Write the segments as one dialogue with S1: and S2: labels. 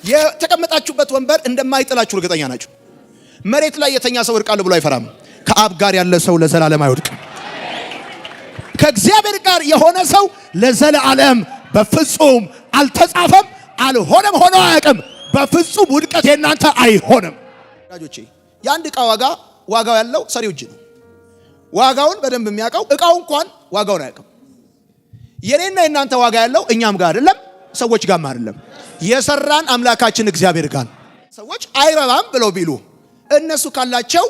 S1: የተቀመጣችሁበት ወንበር እንደማይጥላችሁ እርግጠኛ ናችሁ። መሬት ላይ የተኛ ሰው ወድቃለሁ ብሎ አይፈራም። ከአብ ጋር ያለ ሰው ለዘላለም አይወድቅም። ከእግዚአብሔር ጋር የሆነ ሰው ለዘላለም በፍጹም አልተጻፈም፣ አልሆነም፣ ሆኖ አያውቅም። በፍጹም ውድቀት የናንተ አይሆንም። ወዳጆቼ የአንድ ዕቃ ዋጋው ያለው ሰሪው እጅ ነው። ዋጋውን በደንብ የሚያውቀው ዕቃው እንኳን ዋጋውን አያውቅም። የኔና የናንተ ዋጋ ያለው እኛም ጋር አይደለም፣ ሰዎች ጋርም አይደለም፣ የሰራን አምላካችን እግዚአብሔር ጋር። ሰዎች አይረባም ብለው ቢሉ እነሱ ካላቸው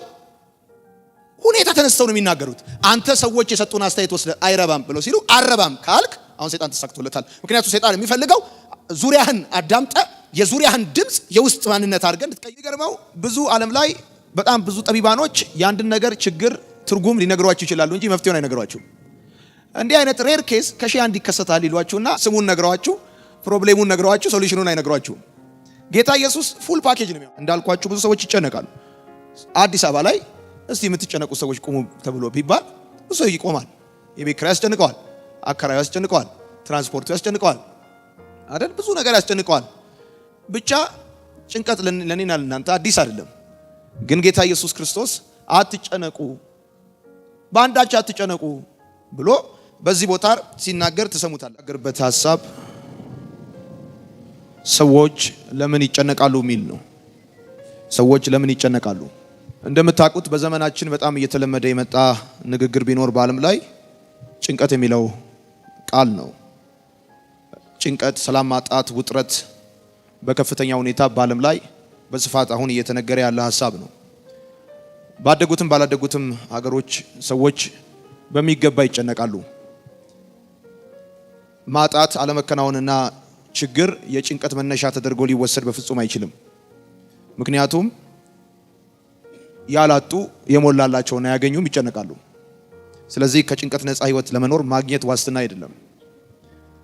S1: ሁኔታ ተነስተው ነው የሚናገሩት። አንተ ሰዎች የሰጡን አስተያየት ወስደ አይረባም ብለው ሲሉ አረባም ካልክ አሁን ሰይጣን ተሳክቶለታል። ምክንያቱም ሰይጣን የሚፈልገው ዙሪያህን አዳምጠ የዙሪያህን ድምጽ የውስጥ ማንነት አድርገን ትቀይር። ገርመው ብዙ ዓለም ላይ በጣም ብዙ ጠቢባኖች የአንድን ነገር ችግር ትርጉም ሊነግሯችሁ ይችላሉ እንጂ መፍትሄውን አይነግሯችሁ። እንዲህ አይነት ሬር ኬስ ከሺህ አንድ ይከሰታል ይሏችሁና ስሙን ነግሯችሁ ፕሮብሌሙን ነግሯችሁ ሶሉሽኑን አይነግሯችሁ። ጌታ ኢየሱስ ፉል ፓኬጅ ነው። እንዳልኳችሁ ብዙ ሰዎች ይጨነቃሉ። አዲስ አበባ ላይ እስቲ የምትጨነቁ ሰዎች ቁሙ ተብሎ ቢባል ብዙ ሰው ይቆማል። የቤት ኪራይ ያስጨንቀዋል፣ አከራዩ ያስጨንቀዋል፣ ትራንስፖርቱ ያስጨንቀዋል አይደል? ብዙ ነገር ያስጨንቀዋል። ብቻ ጭንቀት ለኔና ለናንተ አዲስ አይደለም። ግን ጌታ ኢየሱስ ክርስቶስ አትጨነቁ፣ በአንዳች አትጨነቁ ብሎ በዚህ ቦታ ሲናገር ትሰሙታላችሁ። አገርበት ሐሳብ ሰዎች ለምን ይጨነቃሉ የሚል ነው። ሰዎች ለምን ይጨነቃሉ? እንደምታውቁት በዘመናችን በጣም እየተለመደ የመጣ ንግግር ቢኖር በዓለም ላይ ጭንቀት የሚለው ቃል ነው። ጭንቀት፣ ሰላም ማጣት፣ ውጥረት በከፍተኛ ሁኔታ በዓለም ላይ በስፋት አሁን እየተነገረ ያለ ሐሳብ ነው። ባደጉትም ባላደጉትም ሀገሮች ሰዎች በሚገባ ይጨነቃሉ። ማጣት፣ አለመከናወንና ችግር የጭንቀት መነሻ ተደርጎ ሊወሰድ በፍጹም አይችልም። ምክንያቱም ያላጡ የሞላላቸውና ያገኙም ይጨነቃሉ። ስለዚህ ከጭንቀት ነፃ ህይወት ለመኖር ማግኘት ዋስትና አይደለም።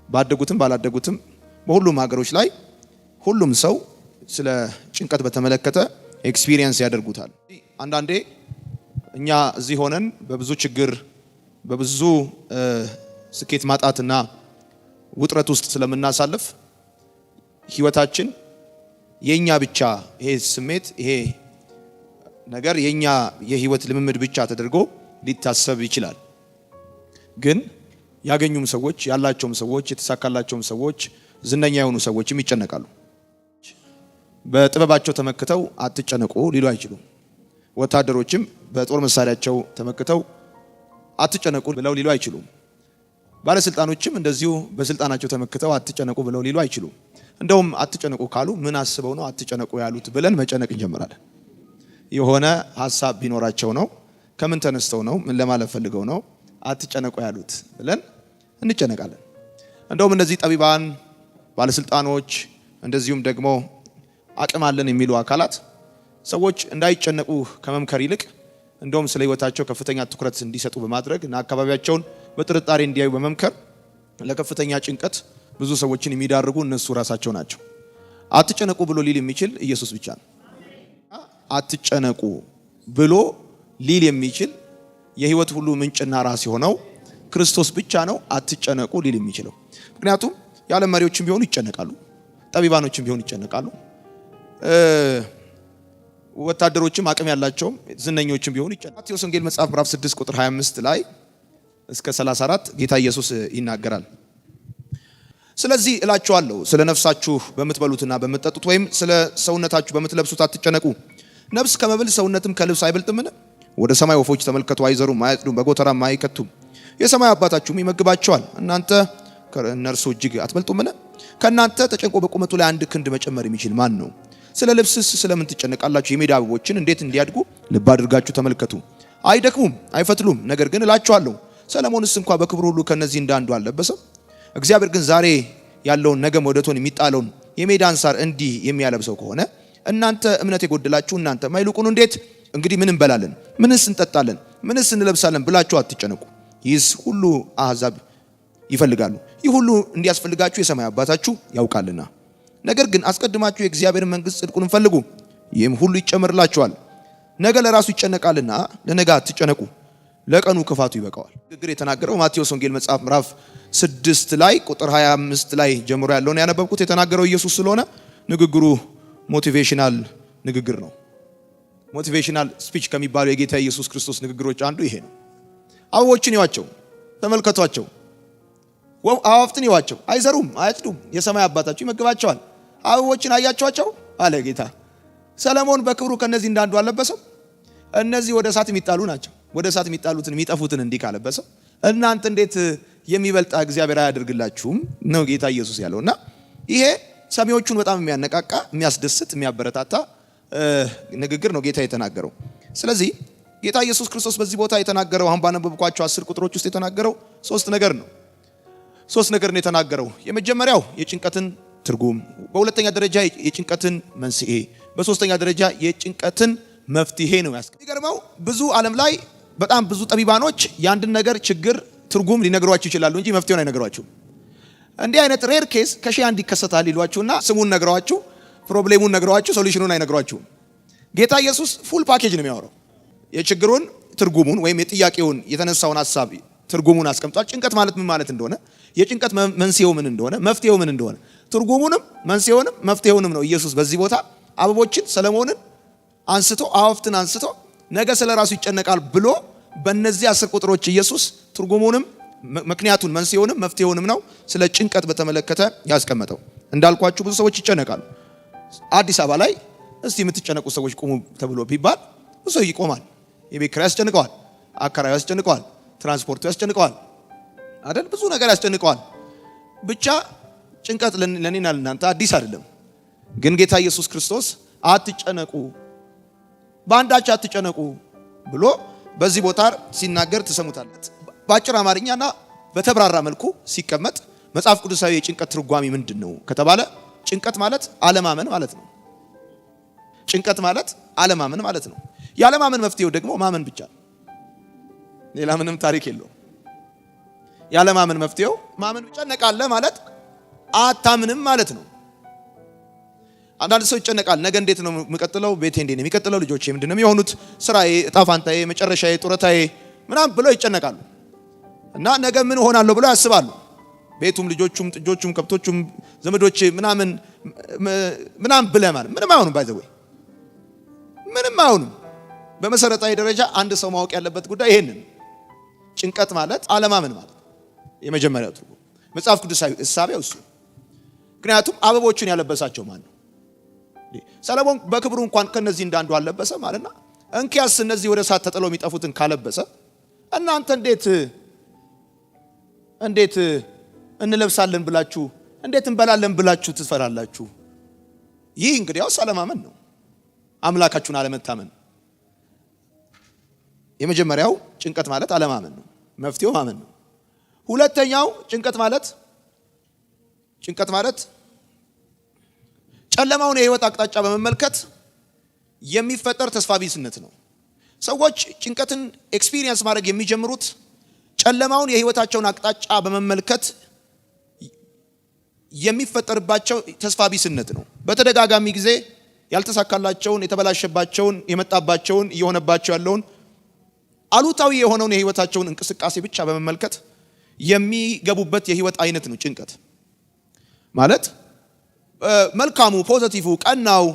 S1: ባደጉትም ባላደጉትም በሁሉም ሀገሮች ላይ ሁሉም ሰው ስለ ጭንቀት በተመለከተ ኤክስፒሪየንስ ያደርጉታል። አንዳንዴ እኛ እዚህ ሆነን በብዙ ችግር በብዙ ስኬት ማጣትና ውጥረት ውስጥ ስለምናሳልፍ ህይወታችን የኛ ብቻ ይሄ ስሜት ይሄ ነገር የኛ የህይወት ልምምድ ብቻ ተደርጎ ሊታሰብ ይችላል። ግን ያገኙም ሰዎች ያላቸውም ሰዎች የተሳካላቸውም ሰዎች ዝነኛ የሆኑ ሰዎችም ይጨነቃሉ። በጥበባቸው ተመክተው አትጨነቁ ሊሉ አይችሉም። ወታደሮችም በጦር መሳሪያቸው ተመክተው አትጨነቁ ብለው ሊሉ አይችሉም። ባለስልጣኖችም እንደዚሁ በስልጣናቸው ተመክተው አትጨነቁ ብለው ሊሉ አይችሉም። እንደውም አትጨነቁ ካሉ ምን አስበው ነው አትጨነቁ ያሉት ብለን መጨነቅ እንጀምራለን። የሆነ ሐሳብ ቢኖራቸው ነው፣ ከምን ተነስተው ነው፣ ምን ለማለት ፈልገው ነው አትጨነቁ ያሉት ብለን እንጨነቃለን። እንደውም እነዚህ ጠቢባን ባለስልጣኖች እንደዚሁም ደግሞ አቅም አለን የሚሉ አካላት ሰዎች እንዳይጨነቁ ከመምከር ይልቅ እንደውም ስለ ህይወታቸው ከፍተኛ ትኩረት እንዲሰጡ በማድረግ እና አካባቢያቸውን በጥርጣሬ እንዲያዩ በመምከር ለከፍተኛ ጭንቀት ብዙ ሰዎችን የሚዳርጉ እነሱ ራሳቸው ናቸው። አትጨነቁ ብሎ ሊል የሚችል ኢየሱስ ብቻ ነው። አትጨነቁ ብሎ ሊል የሚችል የህይወት ሁሉ ምንጭና ራስ የሆነው ክርስቶስ ብቻ ነው አትጨነቁ ሊል የሚችለው። ምክንያቱም የዓለም መሪዎችም ቢሆኑ ይጨነቃሉ፣ ጠቢባኖችም ቢሆኑ ይጨነቃሉ፣ ወታደሮችም አቅም ያላቸውም ዝነኞችም ቢሆኑ ይጨነቃሉ። ማቴዎስ ወንጌል መጽሐፍ ምዕራፍ 6 ቁጥር 25 ላይ እስከ 34 ጌታ ኢየሱስ ይናገራል። ስለዚህ እላችኋለሁ ስለ ነፍሳችሁ በምትበሉትና በምትጠጡት ወይም ስለ ሰውነታችሁ በምትለብሱት አትጨነቁ። ነፍስ ከመብል ሰውነትም ከልብስ አይበልጥምን? ወደ ሰማይ ወፎች ተመልከቱ፣ አይዘሩም፣ አያጭዱም፣ በጎተራም አይከቱም፣ የሰማይ አባታችሁም ይመግባቸዋል። እናንተ ከእነርሱ እጅግ አትበልጡምን? ከእናንተ ተጨንቆ በቁመቱ ላይ አንድ ክንድ መጨመር የሚችል ማን ነው? ስለ ልብስስ ስለምን ትጨነቃላችሁ? የሜዳ አበቦችን እንዴት እንዲያድጉ ልብ አድርጋችሁ ተመልከቱ። አይደክሙም፣ አይፈትሉም። ነገር ግን እላችኋለሁ ሰለሞንስ እንኳን በክብሩ ሁሉ ከነዚህ እንዳንዱ አልለበሰም። እግዚአብሔር ግን ዛሬ ያለውን ነገም ወደ እቶን የሚጣለውን የሜዳን ሳር እንዲህ የሚያለብሰው ከሆነ እናንተ እምነት የጎደላችሁ እናንተ ማይልቁኑ እንዴት እንግዲህ ምን እንበላለን፣ ምንስ እንጠጣለን፣ ምንስ እንለብሳለን ብላችሁ አትጨነቁ። ይህስ ሁሉ አሕዛብ ይፈልጋሉ፣ ይህ ሁሉ እንዲያስፈልጋችሁ የሰማይ አባታችሁ ያውቃልና። ነገር ግን አስቀድማችሁ የእግዚአብሔርን መንግሥት ጽድቁን ፈልጉ፣ ይህም ሁሉ ይጨመርላችኋል። ነገ ለራሱ ይጨነቃልና ለነገ አትጨነቁ፣ ለቀኑ ክፋቱ ይበቃዋል። ንግግር የተናገረው ማቴዎስ ወንጌል መጽሐፍ ምዕራፍ 6 ላይ ቁጥር 25 ላይ ጀምሮ ያለውን ያነበብኩት የተናገረው ኢየሱስ ስለሆነ ንግግሩ ሞቲቬሽናል ንግግር ነው። ሞቲቬሽናል ስፒች ከሚባለው የጌታ ኢየሱስ ክርስቶስ ንግግሮች አንዱ ይሄ ነው። አበቦችን ይዋቸው፣ ተመልከቷቸው። አዋፍትን ይዋቸው፣ አይዘሩም አያጭዱም፣ የሰማይ አባታችሁ ይመግባቸዋል። አበቦችን አያቸዋቸው አለ ጌታ። ሰለሞን በክብሩ ከነዚህ እንዳንዱ አልለበሰም? እነዚህ ወደ እሳት የሚጣሉ ናቸው። ወደ እሳት የሚጣሉትን የሚጠፉትን እንዲህ ካለበሰው እናንተ እንዴት የሚበልጥ እግዚአብሔር አያደርግላችሁም ነው ጌታ ኢየሱስ ያለውና ይሄ ሰሚዎቹን በጣም የሚያነቃቃ የሚያስደስት የሚያበረታታ ንግግር ነው ጌታ የተናገረው። ስለዚህ ጌታ ኢየሱስ ክርስቶስ በዚህ ቦታ የተናገረው አሁን ባነበብኳቸው 10 ቁጥሮች ውስጥ የተናገረው ሶስት ነገር ነው የተናገረው። የመጀመሪያው የጭንቀትን ትርጉም፣ በሁለተኛ ደረጃ የጭንቀትን መንስኤ፣ በሶስተኛ ደረጃ የጭንቀትን መፍትሄ ነው ያስቀመጠው። የሚገርመው ብዙ ዓለም ላይ በጣም ብዙ ጠቢባኖች የአንድን ነገር ችግር ትርጉም ሊነግሯችሁ ይችላሉ እንጂ መፍትሄውን አይነግሯችሁም። እንዲህ አይነት ሬር ኬስ ከሺህ አንድ ይከሰታል ይሏችሁና ስሙን ነግሯችሁ ፕሮብሌሙን ነግሯችሁ ሶሉሽኑን አይነግሯችሁም። ጌታ ኢየሱስ ፉል ፓኬጅ ነው የሚያወራው። የችግሩን ትርጉሙን ወይም የጥያቄውን የተነሳውን ሐሳብ ትርጉሙን አስቀምጧል። ጭንቀት ማለት ምን ማለት እንደሆነ፣ የጭንቀት መንስኤው ምን እንደሆነ፣ መፍትሄው ምን እንደሆነ፣ ትርጉሙንም መንስኤውንም መፍትሄውንም ነው ኢየሱስ በዚህ ቦታ አበቦችን ሰለሞንን አንስቶ አዋፍትን አንስቶ ነገ ስለራሱ ይጨነቃል ብሎ በእነዚህ 10 ቁጥሮች ኢየሱስ ትርጉሙንም ምክንያቱን መንስኤውንም መፍትሄውንም ነው ስለ ጭንቀት በተመለከተ ያስቀመጠው። እንዳልኳችሁ ብዙ ሰዎች ይጨነቃሉ። አዲስ አበባ ላይ እስቲ የምትጨነቁ ሰዎች ቁሙ ተብሎ ቢባል ብዙ ሰው ይቆማል። የቤት ኪራይ ያስጨንቀዋል፣ አከራዩ ያስጨንቀዋል፣ ትራንስፖርቱ ያስጨንቀዋል አይደል? ብዙ ነገር ያስጨንቀዋል። ብቻ ጭንቀት ለኔና ለናንተ አዲስ አይደለም። ግን ጌታ ኢየሱስ ክርስቶስ አትጨነቁ፣ በአንዳች አትጨነቁ ብሎ በዚህ ቦታ ሲናገር ትሰሙታላችሁ። በአጭር አማርኛና በተብራራ መልኩ ሲቀመጥ መጽሐፍ ቅዱሳዊ የጭንቀት ትርጓሜ ምንድነው ከተባለ ጭንቀት ማለት አለማመን ማለት ነው። ጭንቀት ማለት አለማመን ማለት ነው። ያለማመን መፍትሄው ደግሞ ማመን ብቻ፣ ሌላ ምንም ታሪክ የለውም። ያለማመን መፍትሄው ማመን ብቻ። ጨነቃለህ ማለት አታምንም ማለት ነው። አንዳንድ ሰው ይጨነቃል። ነገ እንዴት ነው የሚቀጥለው? ቤቴ እንዴት ነው የሚቀጥለው? ልጆቼ ምንድነው የሚሆኑት? ስራዬ፣ ዕጣ ፈንታዬ፣ መጨረሻዬ፣ ጡረታዬ ምናምን ብለው ይጨነቃሉ። እና ነገ ምን ሆናለሁ ብለው ያስባሉ። ቤቱም፣ ልጆቹም፣ ጥጆቹም፣ ከብቶቹም፣ ዘመዶች ምናምን ብለህ ማለት ምንም አይሆንም። ባይ ዘ ወይ ምንም አይሆንም። በመሰረታዊ ደረጃ አንድ ሰው ማወቅ ያለበት ጉዳይ ይሄንን፣ ጭንቀት ማለት አለማመን ማለት የመጀመሪያው ትርጉም መጽሐፍ ቅዱሳዊ እሳቤው እሱ። ምክንያቱም አበቦችን ያለበሳቸው ማን ነው? ሰለሞን በክብሩ እንኳን ከነዚህ እንዳንዱ አለበሰ ማለትና እንኪያስ እነዚህ ወደ እሳት ተጥለው የሚጠፉትን ካለበሰ እናንተ እንዴት እንለብሳለን ብላችሁ እንዴት እንበላለን ብላችሁ ትፈራላችሁ? ይህ እንግዲያውስ አለማመን ነው፣ አምላካችሁን አለመታመን። የመጀመሪያው ጭንቀት ማለት አለማመን ነው፣ መፍትሄው ማመን ነው። ሁለተኛው ጭንቀት ማለት ጨለማውን የህይወት አቅጣጫ በመመልከት የሚፈጠር ተስፋ ቢስነት ነው። ሰዎች ጭንቀትን ኤክስፒሪየንስ ማድረግ የሚጀምሩት ጨለማውን የህይወታቸውን አቅጣጫ በመመልከት የሚፈጠርባቸው ተስፋ ቢስነት ነው። በተደጋጋሚ ጊዜ ያልተሳካላቸውን፣ የተበላሸባቸውን፣ የመጣባቸውን፣ እየሆነባቸው ያለውን አሉታዊ የሆነውን የህይወታቸውን እንቅስቃሴ ብቻ በመመልከት የሚገቡበት የህይወት አይነት ነው ጭንቀት ማለት። መልካሙ፣ ፖዚቲቭ፣ ቀናው፣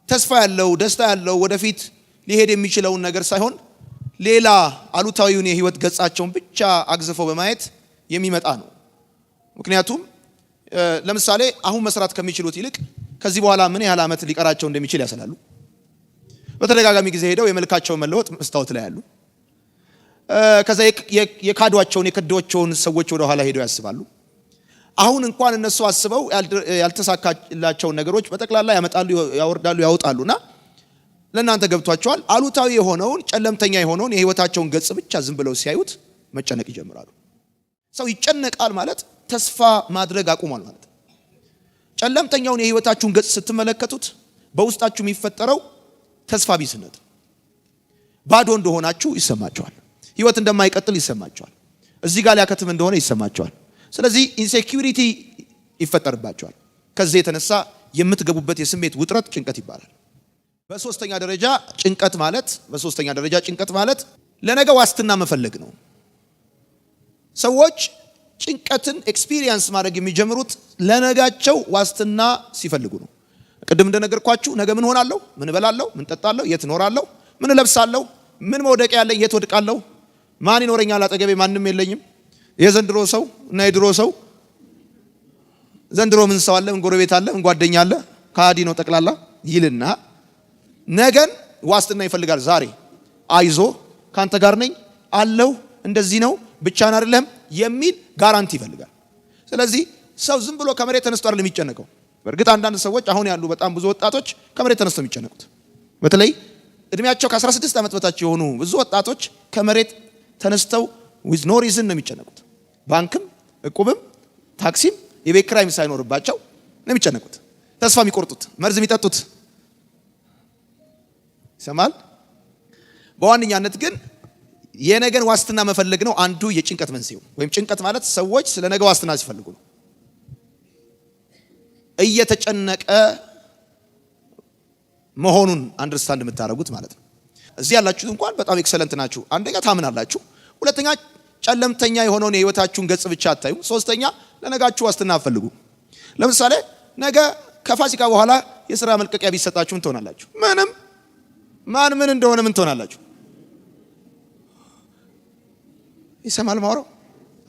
S1: ተስፋ ያለው፣ ደስታ ያለው ወደፊት ሊሄድ የሚችለውን ነገር ሳይሆን ሌላ አሉታዊውን የህይወት ገጻቸውን ብቻ አግዝፈው በማየት የሚመጣ ነው። ምክንያቱም ለምሳሌ አሁን መስራት ከሚችሉት ይልቅ ከዚህ በኋላ ምን ያህል ዓመት ሊቀራቸው እንደሚችል ያሰላሉ። በተደጋጋሚ ጊዜ ሄደው የመልካቸውን መለወጥ መስታወት ላይ ያሉ። ከዛ የከዷቸውን ሰዎች ወደ ኋላ ሄደው ያስባሉ። አሁን እንኳን እነሱ አስበው ያልተሳካላቸውን ነገሮች በጠቅላላ ያመጣሉ፣ ያወርዳሉ፣ ያወጣሉና ለእናንተ ገብቷቸዋል። አሉታዊ የሆነውን ጨለምተኛ የሆነውን የህይወታቸውን ገጽ ብቻ ዝም ብለው ሲያዩት መጨነቅ ይጀምራሉ። ሰው ይጨነቃል ማለት ተስፋ ማድረግ አቁሟል ማለት። ጨለምተኛውን የህይወታችሁን ገጽ ስትመለከቱት በውስጣችሁ የሚፈጠረው ተስፋ ቢስነት፣ ባዶ እንደሆናችሁ ይሰማቸዋል። ህይወት እንደማይቀጥል ይሰማቸዋል። እዚህ ጋር ሊያከትም እንደሆነ ይሰማቸዋል። ስለዚህ ኢንሴኪዩሪቲ ይፈጠርባቸዋል። ከዚህ የተነሳ የምትገቡበት የስሜት ውጥረት ጭንቀት ይባላል። በሶስተኛ ደረጃ ጭንቀት ማለት ለነገ ዋስትና መፈለግ ነው። ሰዎች ጭንቀትን ኤክስፒሪየንስ ማድረግ የሚጀምሩት ለነጋቸው ዋስትና ሲፈልጉ ነው። ቅድም እንደነገርኳችሁ ነገ ምን ሆናለሁ፣ ምን እበላለሁ፣ ምን ጠጣለሁ፣ የት እኖራለሁ፣ ምን እለብሳለሁ፣ ምን መውደቂያ ያለኝ፣ የት ወድቃለሁ፣ ማን ይኖረኛል አጠገቤ፣ ማንም የለኝም። የዘንድሮ ሰው እና የድሮ ሰው ዘንድሮ ምን ሰው አለ፣ ምን ጎረቤት አለ፣ ምን ጓደኛ አለ፣ ከሃዲ ነው ጠቅላላ ይልና ነገን ዋስትና ይፈልጋል። ዛሬ አይዞ ካንተ ጋር ነኝ አለው፣ እንደዚህ ነው ብቻህን አይደለም የሚል ጋራንቲ ይፈልጋል። ስለዚህ ሰው ዝም ብሎ ከመሬት ተነስቶ አይደለም የሚጨነቀው። በእርግጥ አንዳንድ ሰዎች አሁን ያሉ በጣም ብዙ ወጣቶች ከመሬት ተነስተው የሚጨነቁት፣ በተለይ እድሜያቸው ከ16 ዓመት በታች የሆኑ ብዙ ወጣቶች ከመሬት ተነስተው with no reason ነው የሚጨነቁት። ባንክም እቁብም ታክሲም የቤት ኪራይም ሳይኖርባቸው ነው የሚጨነቁት፣ ተስፋ የሚቆርጡት፣ መርዝ የሚጠጡት ይሰማል። በዋነኛነት ግን የነገን ዋስትና መፈለግ ነው አንዱ የጭንቀት መንስኤው። ወይም ጭንቀት ማለት ሰዎች ስለ ነገ ዋስትና ሲፈልጉ ነው። እየተጨነቀ መሆኑን አንደርስታንድ የምታደርጉት ማለት ነው። እዚህ ያላችሁት እንኳን በጣም ኤክሰለንት ናችሁ። አንደኛ ታምናላችሁ፣ ሁለተኛ ጨለምተኛ የሆነውን የህይወታችሁን ገጽ ብቻ አታዩ፣ ሶስተኛ ለነጋችሁ ዋስትና አትፈልጉ። ለምሳሌ ነገ ከፋሲካ በኋላ የሥራ መልቀቂያ ቢሰጣችሁ ምን ትሆናላችሁ? ምንም ማን ምን እንደሆነ ምን ትሆናላችሁ? ይሰማል ማውራው?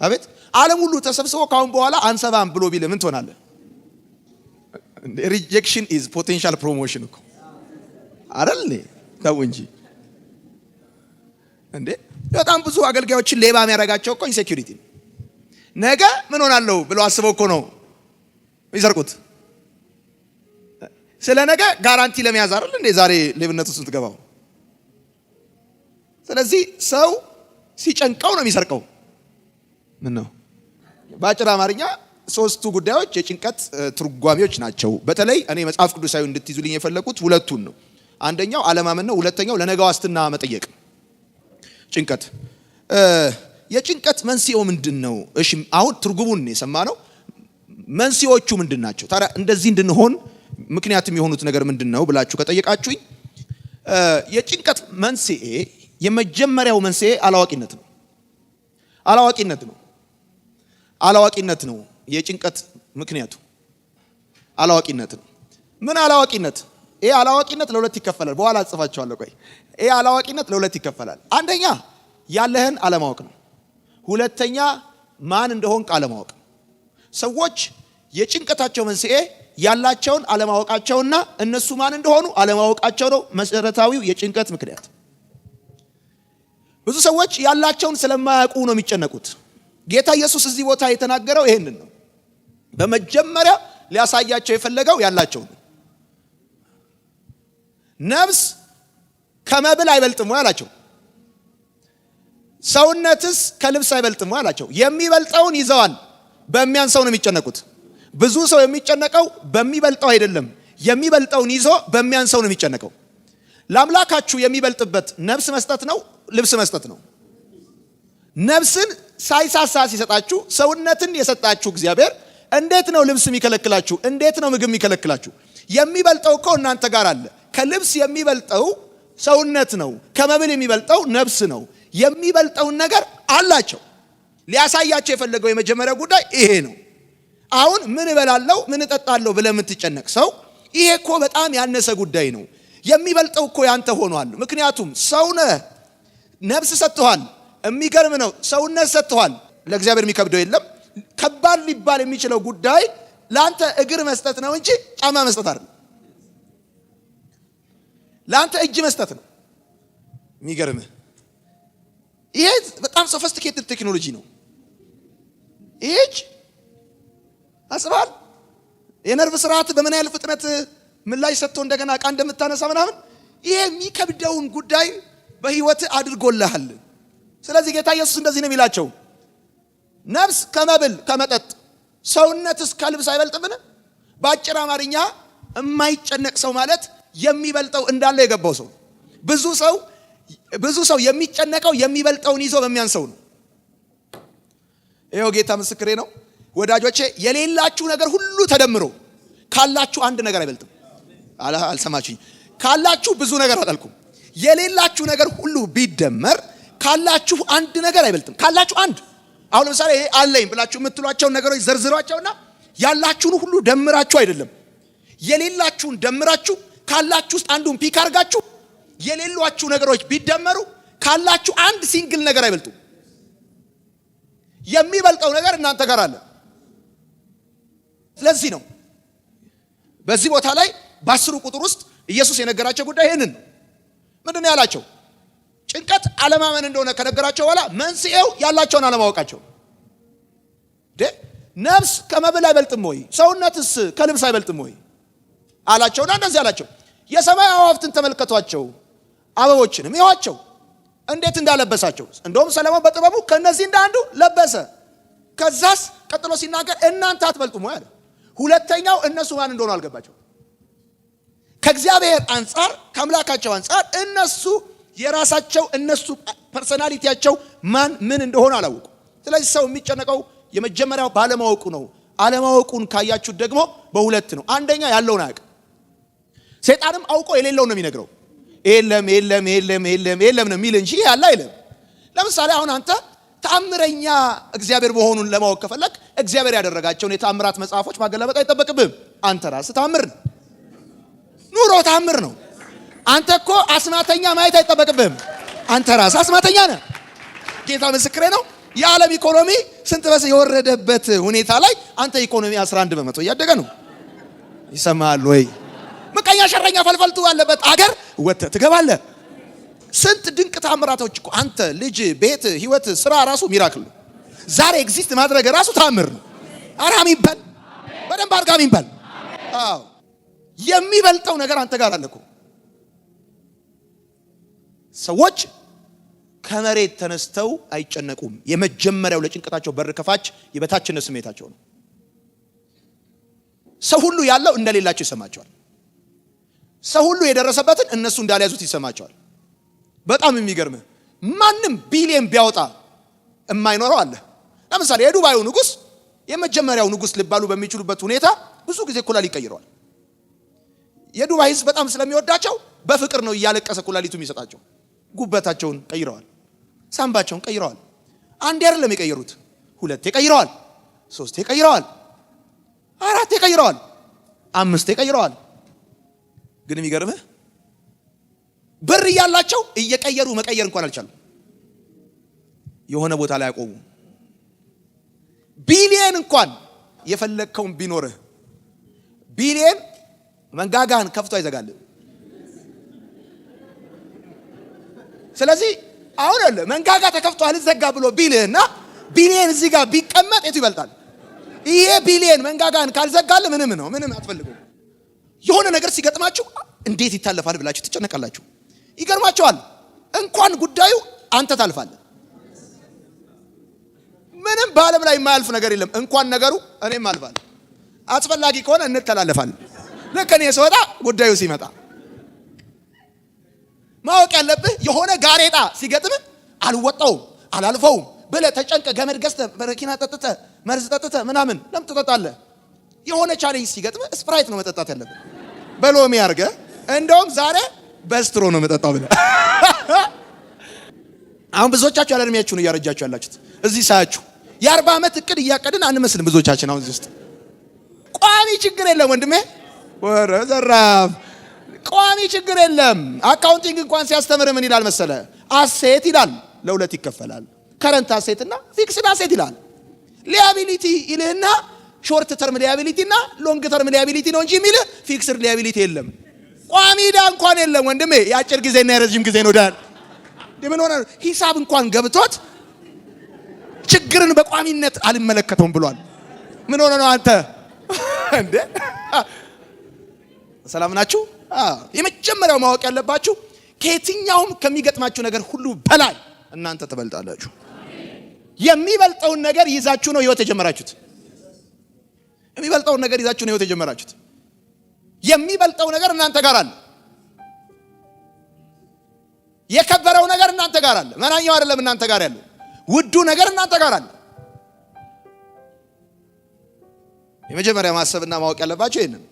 S1: አቤት ዓለም ሁሉ ተሰብስቦ ካሁን በኋላ አንሰባም ብሎ ቢል ምን ትሆናለህ? ሪጀክሽን ኢዝ ፖቴንሻል ፕሮሞሽን እኮ አይደል? ተው እንጂ እንዴ! በጣም ብዙ አገልጋዮችን ሌባ የሚያደርጋቸው እኮ ኢንሴኩሪቲ ነው። ነገ ምን ሆናለሁ ብለው አስበው እኮ ነው ይሰርቁት። ስለ ነገ ጋራንቲ ለመያዝ አይደል እንዴ ዛሬ ሌብነት ውስጥ ትገባው። ስለዚህ ሰው ሲጨንቀው ነው የሚሰርቀው። ምን ነው በአጭር አማርኛ ሶስቱ ጉዳዮች የጭንቀት ትርጓሜዎች ናቸው። በተለይ እኔ መጽሐፍ ቅዱሳዊ እንድትይዙልኝ የፈለኩት ሁለቱን ነው። አንደኛው አለማመን ነው፣ ሁለተኛው ለነገ ዋስትና መጠየቅ። ጭንቀት የጭንቀት መንስኤው ምንድነው? እሺ አሁን ትርጉሙን የሰማነው መንስኤዎቹ ምንድናቸው? ታዲያ እንደዚህ እንድንሆን ምክንያቱም የሆኑት ነገር ምንድነው ብላችሁ ከጠየቃችሁኝ የጭንቀት መንስኤ የመጀመሪያው መንስኤ አላዋቂነት ነው። አላዋቂነት ነው የጭንቀት ምክንያቱ አላዋቂነት ነው። ምን አላዋቂነት? ይሄ አላዋቂነት ለሁለት ይከፈላል። በኋላ አጽፋቸዋለሁ። ቆይ ይሄ አላዋቂነት ለሁለት ይከፈላል። አንደኛ ያለህን አለማወቅ ነው። ሁለተኛ ማን እንደሆንክ አለማወቅ። ሰዎች የጭንቀታቸው መንስኤ ያላቸውን አለማወቃቸውና እነሱ ማን እንደሆኑ አለማወቃቸው ነው መሰረታዊው የጭንቀት ምክንያት። ብዙ ሰዎች ያላቸውን ስለማያውቁ ነው የሚጨነቁት። ጌታ ኢየሱስ እዚህ ቦታ የተናገረው ይሄንን ነው። በመጀመሪያ ሊያሳያቸው የፈለገው ያላቸው ነው። ነፍስ ከመብል አይበልጥም ወይ አላቸው። ሰውነትስ ከልብስ አይበልጥም ወይ አላቸው። የሚበልጠውን ይዘዋል፣ በሚያንሰው ነው የሚጨነቁት። ብዙ ሰው የሚጨነቀው በሚበልጠው አይደለም፣ የሚበልጠውን ይዞ በሚያንሰው ነው የሚጨነቀው። ለአምላካችሁ የሚበልጥበት ነፍስ መስጠት ነው፣ ልብስ መስጠት ነው። ነፍስን ሳይሳሳ ሲሰጣችሁ ሰውነትን የሰጣችሁ እግዚአብሔር እንዴት ነው ልብስ የሚከለክላችሁ? እንዴት ነው ምግብ የሚከለክላችሁ? የሚበልጠው እኮ እናንተ ጋር አለ። ከልብስ የሚበልጠው ሰውነት ነው፣ ከመብል የሚበልጠው ነፍስ ነው። የሚበልጠውን ነገር አላቸው። ሊያሳያቸው የፈለገው የመጀመሪያው ጉዳይ ይሄ ነው። አሁን ምን እበላለሁ ምን እጠጣለሁ ብለህ የምትጨነቅ ሰው ይሄ እኮ በጣም ያነሰ ጉዳይ ነው። የሚበልጠው እኮ ያንተ ሆኗል። ምክንያቱም ሰው ነህ፣ ነፍስ ሰጥቷል። የሚገርም ነው። ሰውነት ሰጥቷል። ለእግዚአብሔር የሚከብደው የለም። ከባድ ሊባል የሚችለው ጉዳይ ለአንተ እግር መስጠት ነው እንጂ ጫማ መስጠት አይደለም። ለአንተ እጅ መስጠት ነው። የሚገርም ይሄ በጣም ሶፊስቲኬትድ ቴክኖሎጂ ነው። ይሄ አስባል የነርቭ ስርዓት በምን ያህል ፍጥነት ምላሽ ሰጥቶ እንደገና ዕቃ እንደምታነሳ ምናምን ይሄ የሚከብደውን ጉዳይ በህይወት አድርጎልሃል። ስለዚህ ጌታ ኢየሱስ እንደዚህ ነው የሚላቸው፣ ነፍስ ከመብል ከመጠጥ ሰውነትስ ከልብስ አይበልጥምን? በአጭር አማርኛ የማይጨነቅ ሰው ማለት የሚበልጠው እንዳለ የገባው ሰው። ብዙ ሰው የሚጨነቀው የሚበልጠውን ይዞ በሚያንሰው ነው። ይሄው ጌታ ምስክሬ ነው ወዳጆቼ። የሌላችሁ ነገር ሁሉ ተደምሮ ካላችሁ አንድ ነገር አይበልጥም። አልሰማችሁኝ? ካላችሁ ብዙ ነገር አጣልኩም። የሌላችሁ ነገር ሁሉ ቢደመር ካላችሁ አንድ ነገር አይበልጥም። ካላችሁ አንድ አሁን ለምሳሌ ይሄ አለኝ ብላችሁ የምትሏቸው ነገሮች ዘርዝሯቸውና ያላችሁን ሁሉ ደምራችሁ አይደለም። የሌላችሁን ደምራችሁ ካላችሁ ውስጥ አንዱን ፒክ አድርጋችሁ የሌሏችሁ ነገሮች ቢደመሩ ካላችሁ አንድ ሲንግል ነገር አይበልጡም። የሚበልጠው ነገር እናንተ ጋር አለ። ስለዚህ ነው በዚህ ቦታ ላይ በ10 ቁጥር ውስጥ ኢየሱስ የነገራቸው ጉዳይ ይሄንን ነው። ምንድነው ያላቸው? ጭንቀት አለማመን እንደሆነ ከነገራቸው በኋላ መንስኤው ያላቸውን አለማወቃቸው። ነፍስ ከመብል አይበልጥም ወይ? ሰውነትስ ከልብስ አይበልጥም ወይ አላቸውና እንደዚህ አላቸው፣ የሰማይ አዕዋፍትን ተመልከቷቸው፣ አበቦችንም ይዋቸው እንዴት እንዳለበሳቸው። እንደውም ሰለሞን በጥበቡ ከነዚህ እንዳንዱ ለበሰ። ከዛስ ቀጥሎ ሲናገር እናንተ አትበልጡም ወይ አለ። ሁለተኛው እነሱ ማን እንደሆኑ አልገባቸው። ከእግዚአብሔር አንፃር ከአምላካቸው አንፃር እነሱ የራሳቸው እነሱ ፐርሰናሊቲያቸው ማን ምን እንደሆነ አላወቁ። ስለዚህ ሰው የሚጨነቀው የመጀመሪያው ባለማወቁ ነው። አለማወቁን ካያችሁ ደግሞ በሁለት ነው። አንደኛ ያለውን አያውቅም። ሰይጣንም አውቆ የሌለው ነው የሚነግረው። የለም የለም የለም የለም የለም ነው የሚል እንጂ ያለ አይልም። ለምሳሌ አሁን አንተ ተአምረኛ እግዚአብሔር መሆኑን ለማወቅ ከፈለክ እግዚአብሔር ያደረጋቸውን የተአምራት መጽሐፎች ማገላበጥ አይጠበቅብህም። አንተ ራስህ ተአምር ነው። ኑሮ ተአምር ነው። አንተ እኮ አስማተኛ ማየት አይጠበቅብህም። አንተ ራስህ አስማተኛ ነህ። ጌታ ምስክሬ ነው። የዓለም ኢኮኖሚ ስንት በስ የወረደበት ሁኔታ ላይ አንተ ኢኮኖሚ 11% እያደገ ነው። ይሰማል ወይ? ምቀኛ ሸረኛ ፈልፈልቱ ያለበት አገር ወጥተህ ትገባለህ። ስንት ድንቅ ተአምራቶች እኮ አንተ ልጅ ቤት ህይወት ስራ ራሱ ሚራክል ነው። ዛሬ ኤግዚስት ማድረግ ራሱ ተአምር ነው። አራም ይባል በደንብ አርጋም ይባል። አዎ የሚበልጠው ነገር አንተ ጋር አለ እኮ። ሰዎች ከመሬት ተነስተው አይጨነቁም። የመጀመሪያው ለጭንቀታቸው በር ከፋች የበታችነት ስሜታቸው ነው። ሰው ሁሉ ያለው እንደሌላቸው ይሰማቸዋል። ሰው ሁሉ የደረሰበትን እነሱ እንዳልያዙት ይሰማቸዋል። በጣም የሚገርም ማንም ቢሊየን ቢያወጣ የማይኖረው አለ። ለምሳሌ የዱባዩ ንጉስ የመጀመሪያው ንጉስ ሊባሉ በሚችሉበት ሁኔታ ብዙ ጊዜ ኩላሊት ይቀይረዋል። የዱባይ ህዝብ በጣም ስለሚወዳቸው በፍቅር ነው እያለቀሰ ኩላሊቱ የሚሰጣቸው። ጉበታቸውን ቀይረዋል፣ ሳምባቸውን ቀይረዋል። አንዴ አይደለም የቀየሩት፣ ሁለቴ ቀይረዋል፣ ሶስቴ ቀይረዋል፣ አራቴ ቀይረዋል፣ አምስቴ ቀይረዋል። ግን የሚገርምህ ብር እያላቸው እየቀየሩ መቀየር እንኳን አልቻሉም። የሆነ ቦታ ላይ ያቆሙ። ቢሊየን እንኳን የፈለግከውን ቢኖርህ ቢሊየን መንጋጋህን ከፍቶ አይዘጋልህ። ስለዚህ አሁን አለ መንጋጋ ተከፍቶ አልዘጋ ብሎ ቢልህና ቢሊየን እዚህ ጋር ቢቀመጥ የቱ ይበልጣል? ይሄ ቢሊየን መንጋጋህን ካልዘጋልህ ምንም ነው፣ ምንም አትፈልጉም። የሆነ ነገር ሲገጥማችሁ እንዴት ይታለፋል ብላችሁ ትጨነቃላችሁ። ይገርማችኋል። እንኳን ጉዳዩ አንተ ታልፋለህ። ምንም በዓለም ላይ የማያልፍ ነገር የለም። እንኳን ነገሩ እኔም አልፋለሁ። አስፈላጊ ከሆነ እንተላለፋለን። ልክ እኔ ስወጣ ጉዳዩ ሲመጣ ማወቅ ያለብህ የሆነ ጋሬጣ ሲገጥምህ አልወጣውም አላልፈውም ብለህ ተጨንቀ ገመድ ገዝተህ በረኪና ጠጥተህ መርዝ ጠጥተህ ምናምን ለምን ትጠጣለህ? የሆነ ቻሌንጅ ሲገጥምህ ስፕራይት ነው መጠጣት ያለብህ። በሎሚ አድርገህ እንደውም ዛሬ በስትሮ ነው መጠጣው ብለህ። አሁን ብዙዎቻችሁ ያለ እድሜያችሁ ነው እያረጃችሁ ያላችሁት። እዚህ ሳያችሁ የ40 ዓመት እቅድ እያቀድን አንመስልም ብዙዎቻችን። አሁን እዚህ ውስጥ ቋሚ ችግር የለም ወንድሜ፣ ወረ ዘራፍ ቋሚ ችግር የለም። አካውንቲንግ እንኳን ሲያስተምር ምን ይላል መሰለ? አሴት ይላል፣ ለሁለት ይከፈላል። ከረንት አሴት እና ፊክስድ አሴት ይላል። ሊያቢሊቲ ይልህና ሾርት ተርም ሊያቢሊቲ እና ሎንግ ተርም ሊያቢሊቲ ነው እንጂ የሚልህ ፊክስድ ሊያቢሊቲ የለም። ቋሚ ዕዳ እንኳን የለም ወንድሜ። የአጭር ጊዜና የረጅም ጊዜ ነው ዳል። ምን ሆነ? ሂሳብ እንኳን ገብቶት ችግርን በቋሚነት አልመለከተውም ብሏል። ምን ሆነ ነው አንተ እንዴ? ሰላም ናችሁ? የመጀመሪያው ማወቅ ያለባችሁ ከየትኛውም ከሚገጥማችሁ ነገር ሁሉ በላይ እናንተ ትበልጣላችሁ። የሚበልጠውን ነገር ይዛችሁ ነው ህይወት የጀመራችሁት። የሚበልጠውን ነገር ይዛችሁ ነው ህይወት የጀመራችሁት። የሚበልጠው ነገር እናንተ ጋር አለ። የከበረው ነገር እናንተ ጋር አለ። መናኛው አይደለም እናንተ ጋር ያለው ውዱ ነገር እናንተ ጋር አለ። የመጀመሪያ ማሰብና ማወቅ ያለባችሁ ይሄንን።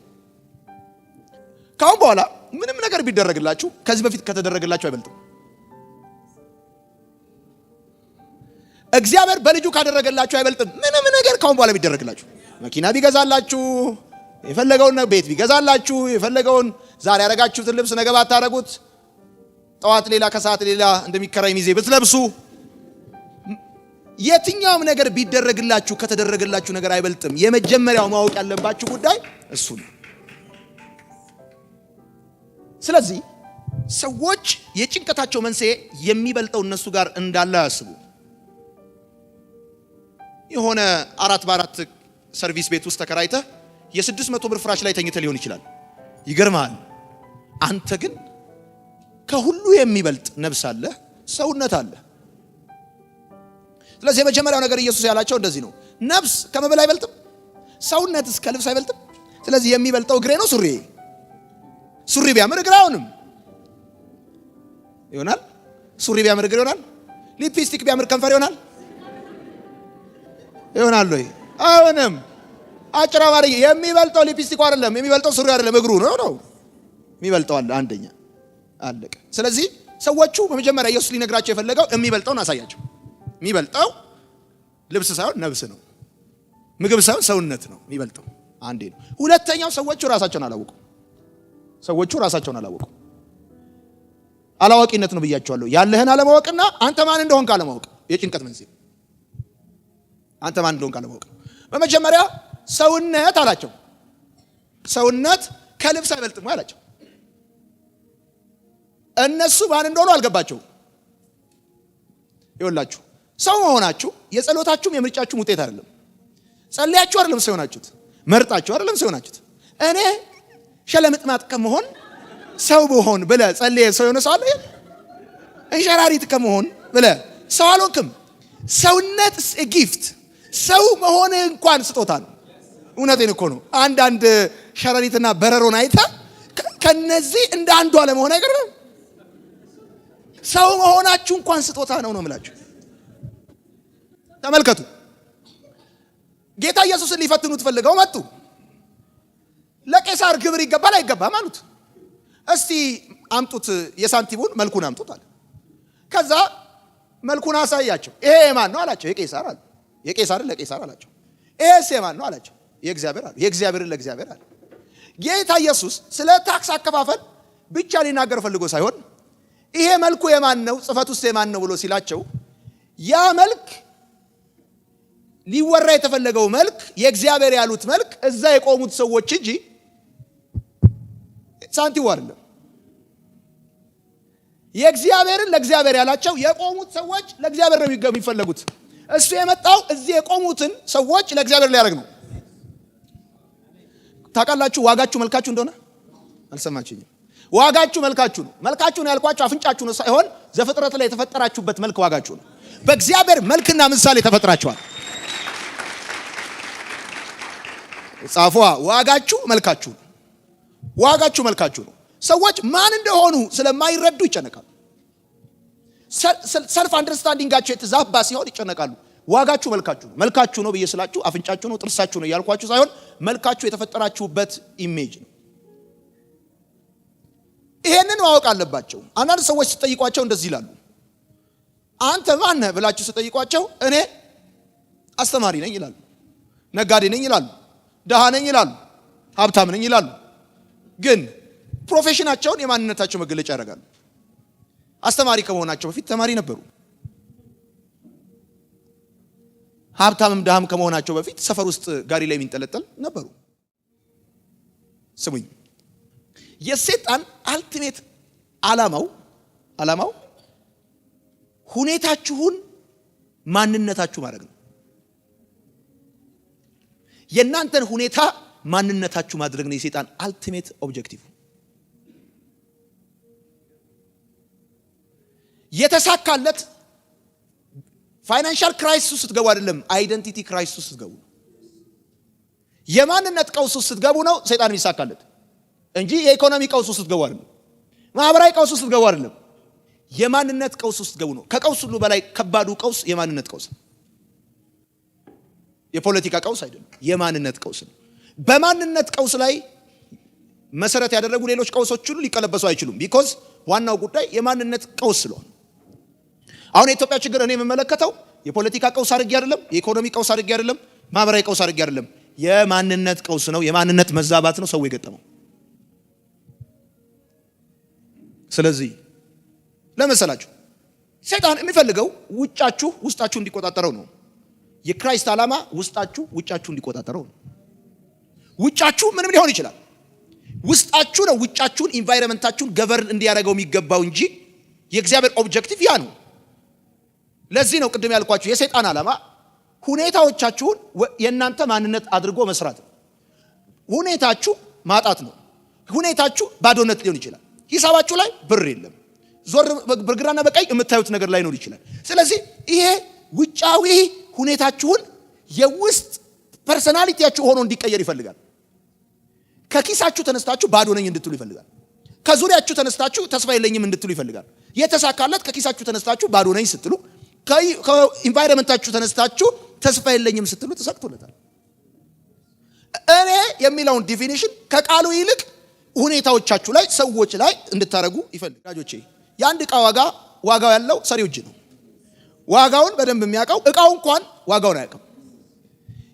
S1: ካሁን በኋላ ምንም ነገር ቢደረግላችሁ ከዚህ በፊት ከተደረገላችሁ አይበልጥም። እግዚአብሔር በልጁ ካደረገላችሁ አይበልጥም። ምንም ነገር ካሁን በኋላ ቢደረግላችሁ፣ መኪና ቢገዛላችሁ፣ የፈለገውን ቤት ቢገዛላችሁ የፈለገውን ዛሬ ያረጋችሁትን ልብስ ነገ ባታረጉት ጠዋት ሌላ ከሰዓት ሌላ እንደሚከራይ ሚዜ ብትለብሱ የትኛውም ነገር ቢደረግላችሁ ከተደረገላችሁ ነገር አይበልጥም። የመጀመሪያው ማወቅ ያለባችሁ ጉዳይ እሱ ነው። ስለዚህ ሰዎች የጭንቀታቸው መንስኤ የሚበልጠው እነሱ ጋር እንዳለ ያስቡ። የሆነ 4x4 ሰርቪስ ቤት ውስጥ ተከራይተህ የ600 ብር ፍራሽ ላይ ተኝተህ ሊሆን ይችላል። ይገርማል። አንተ ግን ከሁሉ የሚበልጥ ነፍስ አለ፣ ሰውነት አለ። ስለዚህ የመጀመሪያው ነገር ኢየሱስ ያላቸው እንደዚህ ነው። ነፍስ ከመብል አይበልጥም፣ ሰውነትስ ከልብስ አይበልጥም። ስለዚህ የሚበልጠው እግሬ ነው። ሱሪ ቢያምር እግር አይሆንም ይሆናል። ሱሪ ቢያምር እግር ይሆናል። ሊፕስቲክ ቢያምር ከንፈር ይሆናል ወይ? አይሆንም። አጭር አማርኛ የሚበልጠው ሊፕስቲኩ አይደለም፣ የሚበልጠው ሱሪ አይደለም፣ እግሩ ነው የሚበልጠው አለ። አንደኛ አለቀ። ስለዚህ ሰዎቹ በመጀመሪያ ኢየሱስ ሊነግራቸው የፈለገው የሚበልጠውን አሳያቸው። የሚበልጠው ልብስ ሳይሆን ነፍስ ነው። ምግብ ሳይሆን ሰውነት ነው የሚበልጠው። አንዴ ነው። ሁለተኛው ሰዎቹ ራሳቸውን አላወቁ። አላዋቂነት ነው ብያቸዋለሁ። ያለህን አለማወቅና አንተ ማን እንደሆንክ አለማወቅ የጭንቀት መንስኤ። አንተ ማን እንደሆንክ አለማወቅ። በመጀመሪያ ሰውነት አላቸው። ሰውነት ከልብስ አይበልጥም አላቸው። እነሱ ማን እንደሆኑ አልገባቸው። ይኸውላችሁ ሰው መሆናችሁ የጸሎታችሁም የምርጫችሁም ውጤት አይደለም። ጸልያችሁ አይደለም ሰው ሆናችሁት፣ መርጣችሁ አይደለም ሰው ሆናችሁት። እኔ ሸለምጥማጥ ከመሆን ሰው ብሆን ብለህ ጸልየ ሰው የሆነ ሰው አለ? እንሸራሪት ከመሆን ብለህ ሰው አልሆንክም። ሰውነት ጊፍት። ሰው መሆን እንኳን ስጦታ ነው። እውነቴን እኮ ነው። አንዳንድ ሸረሪትና በረሮን አይተህ ከነዚህ እንደ አንዱ አለመሆን አይቀርም። ሰው መሆናችሁ እንኳን ስጦታ ነው የምላችሁ። ተመልከቱ። ጌታ ኢየሱስን ሊፈትኑት ፈልገው መጡ። ለቄሳር ግብር ይገባል አይገባም አሉት። እስቲ አምጡት የሳንቲሙን መልኩን አምጡት አለ። ከዛ መልኩን አሳያቸው። ይሄ የማን ነው አላቸው። የቄሳር አለ። የቄሳርን ለቄሳር አላቸው። ይሄስ የማን ነው አላቸው። የእግዚአብሔር አለ። የእግዚአብሔርን ለእግዚአብሔር አለ። ጌታ ኢየሱስ ስለ ታክስ አከፋፈል ብቻ ሊናገር ፈልጎ ሳይሆን ይሄ መልኩ የማን ነው ጽፈቱስ የማን ነው ብሎ ሲላቸው ያ መልክ ሊወራ የተፈለገው መልክ የእግዚአብሔር ያሉት መልክ እዛ የቆሙት ሰዎች እንጂ ሳንቲሙ አይደለም። የእግዚአብሔርን ለእግዚአብሔር ያላቸው የቆሙት ሰዎች ለእግዚአብሔር ነው የሚፈልጉት። እሱ የመጣው እዚህ የቆሙትን ሰዎች ለእግዚአብሔር ሊያደርግ ነው። ታውቃላችሁ ዋጋችሁ መልካችሁ እንደሆነ? አልሰማችሁኝም? ዋጋችሁ መልካችሁ ነው። መልካችሁ ነው ያልኳችሁ አፍንጫችሁ ነው ሳይሆን ዘፍጥረት ላይ የተፈጠራችሁበት መልክ ዋጋችሁ ነው። በእግዚአብሔር መልክና ምሳሌ ተፈጥራችኋል። ጻፏ ዋጋችሁ መልካችሁ ነው። ዋጋችሁ መልካችሁ ነው። ሰዎች ማን እንደሆኑ ስለማይረዱ ይጨነቃሉ። ሰልፍ አንደርስታንዲንጋቸው የተዛባ ሲሆን ይጨነቃሉ። ዋጋችሁ መልካችሁ ነው። መልካችሁ ነው ብዬ ስላችሁ አፍንጫችሁ ነው ጥርሳችሁ ነው ያልኳችሁ ሳይሆን መልካችሁ የተፈጠራችሁበት ኢሜጅ ነው። ይሄንን ማወቅ አለባቸው። አንዳንድ ሰዎች ሲጠይቋቸው እንደዚህ ይላሉ። አንተ ማን ነህ ብላችሁ ሲጠይቋቸው እኔ አስተማሪ ነኝ ይላሉ፣ ነጋዴ ነኝ ይላሉ፣ ደሃ ነኝ ይላሉ፣ ሀብታም ነኝ ይላሉ። ግን ፕሮፌሽናቸውን የማንነታቸው መገለጫ ያደርጋሉ። አስተማሪ ከመሆናቸው በፊት ተማሪ ነበሩ። ሀብታምም ደሃም ከመሆናቸው በፊት ሰፈር ውስጥ ጋሪ ላይ የሚንጠለጠል ነበሩ። ስሙኝ፣ የሰይጣን አልቲሜት ዓላማው ሁኔታችሁን ማንነታችሁ ማድረግ ነው። የእናንተን ሁኔታ ማንነታችሁ ማድረግ ነው የሰይጣን አልቲሜት ኦብጀክቲቭ። የተሳካለት ፋይናንሻል ክራይሲስ ውስጥ ስትገቡ አይደለም፣ አይደንቲቲ ክራይሲስ ውስጥ ስትገቡ፣ የማንነት ቀውስ ውስጥ ስትገቡ ነው ሰይጣን የሚሳካለት እንጂ የኢኮኖሚ ቀውስ ውስጥ ስትገቡ አይደለም፣ ማህበራዊ ቀውስ ውስጥ ስትገቡ አይደለም። የማንነት ቀውስ ውስጥ ስትገቡ ነው። ከቀውስ ሁሉ በላይ ከባዱ ቀውስ የማንነት ቀውስ ነው። የፖለቲካ ቀውስ አይደለም፣ የማንነት ቀውስ ነው። በማንነት ቀውስ ላይ መሰረት ያደረጉ ሌሎች ቀውሶች ሁሉ ሊቀለበሱ አይችሉም። ቢኮዝ ዋናው ጉዳይ የማንነት ቀውስ ስለሆነ። አሁን የኢትዮጵያ ችግር እኔ የምመለከተው የፖለቲካ ቀውስ አድርጌ አይደለም፣ የኢኮኖሚ ቀውስ አድርጌ አይደለም፣ ማህበራዊ ቀውስ አድርጌ አይደለም። የማንነት ቀውስ ነው፣ የማንነት መዛባት ነው ሰው የገጠመው። ስለዚህ ለመሰላችሁ ሰይጣን የሚፈልገው ውጫችሁ ውስጣችሁ እንዲቆጣጠረው ነው። የክራይስት ዓላማ ውስጣችሁ ውጫችሁ እንዲቆጣጠረው ነው። ውጫችሁ ምንም ሊሆን ይችላል። ውስጣችሁ ነው ውጫችሁን ኢንቫይሮንመንታችሁን ገቨርን እንዲያደርገው የሚገባው እንጂ የእግዚአብሔር ኦብጀክቲቭ ያ ነው። ለዚህ ነው ቅድም ያልኳችሁ የሰይጣን ዓላማ ሁኔታዎቻችሁን የእናንተ ማንነት አድርጎ መስራት ነው። ሁኔታችሁ ማጣት ነው። ሁኔታችሁ ባዶነት ሊሆን ይችላል። ሂሳባችሁ ላይ ብር የለም። ዞር በግራና በቀኝ የምታዩት ነገር ላይ ነው ይችላል። ስለዚህ ይሄ ውጫዊ ሁኔታችሁን የውስጥ ፐርሰናሊቲያችሁ ሆኖ እንዲቀየር ይፈልጋል። ከኪሳችሁ ተነስታችሁ ባዶ ነኝ እንድትሉ ይፈልጋል። ከዙሪያችሁ ተነስታችሁ ተስፋ የለኝም እንድትሉ ይፈልጋል። የተሳካለት ከኪሳችሁ ተነስታችሁ ባዶ ነኝ ስትሉ፣ ከኢንቫይሮንመንታችሁ ተነስታችሁ ተስፋ የለኝም ስትሉ ተሳክቶለታል። እኔ የሚለውን ዲፊኒሽን ከቃሉ ይልቅ ሁኔታዎቻችሁ ላይ ሰዎች ላይ እንድታረጉ ይፈልጋል። ወዳጆቼ የአንድ ዕቃ ዋጋው ያለው ሰሪው እጅ ነው። ዋጋውን በደንብ የሚያውቀው ዕቃው እንኳን ዋጋውን አያውቅም።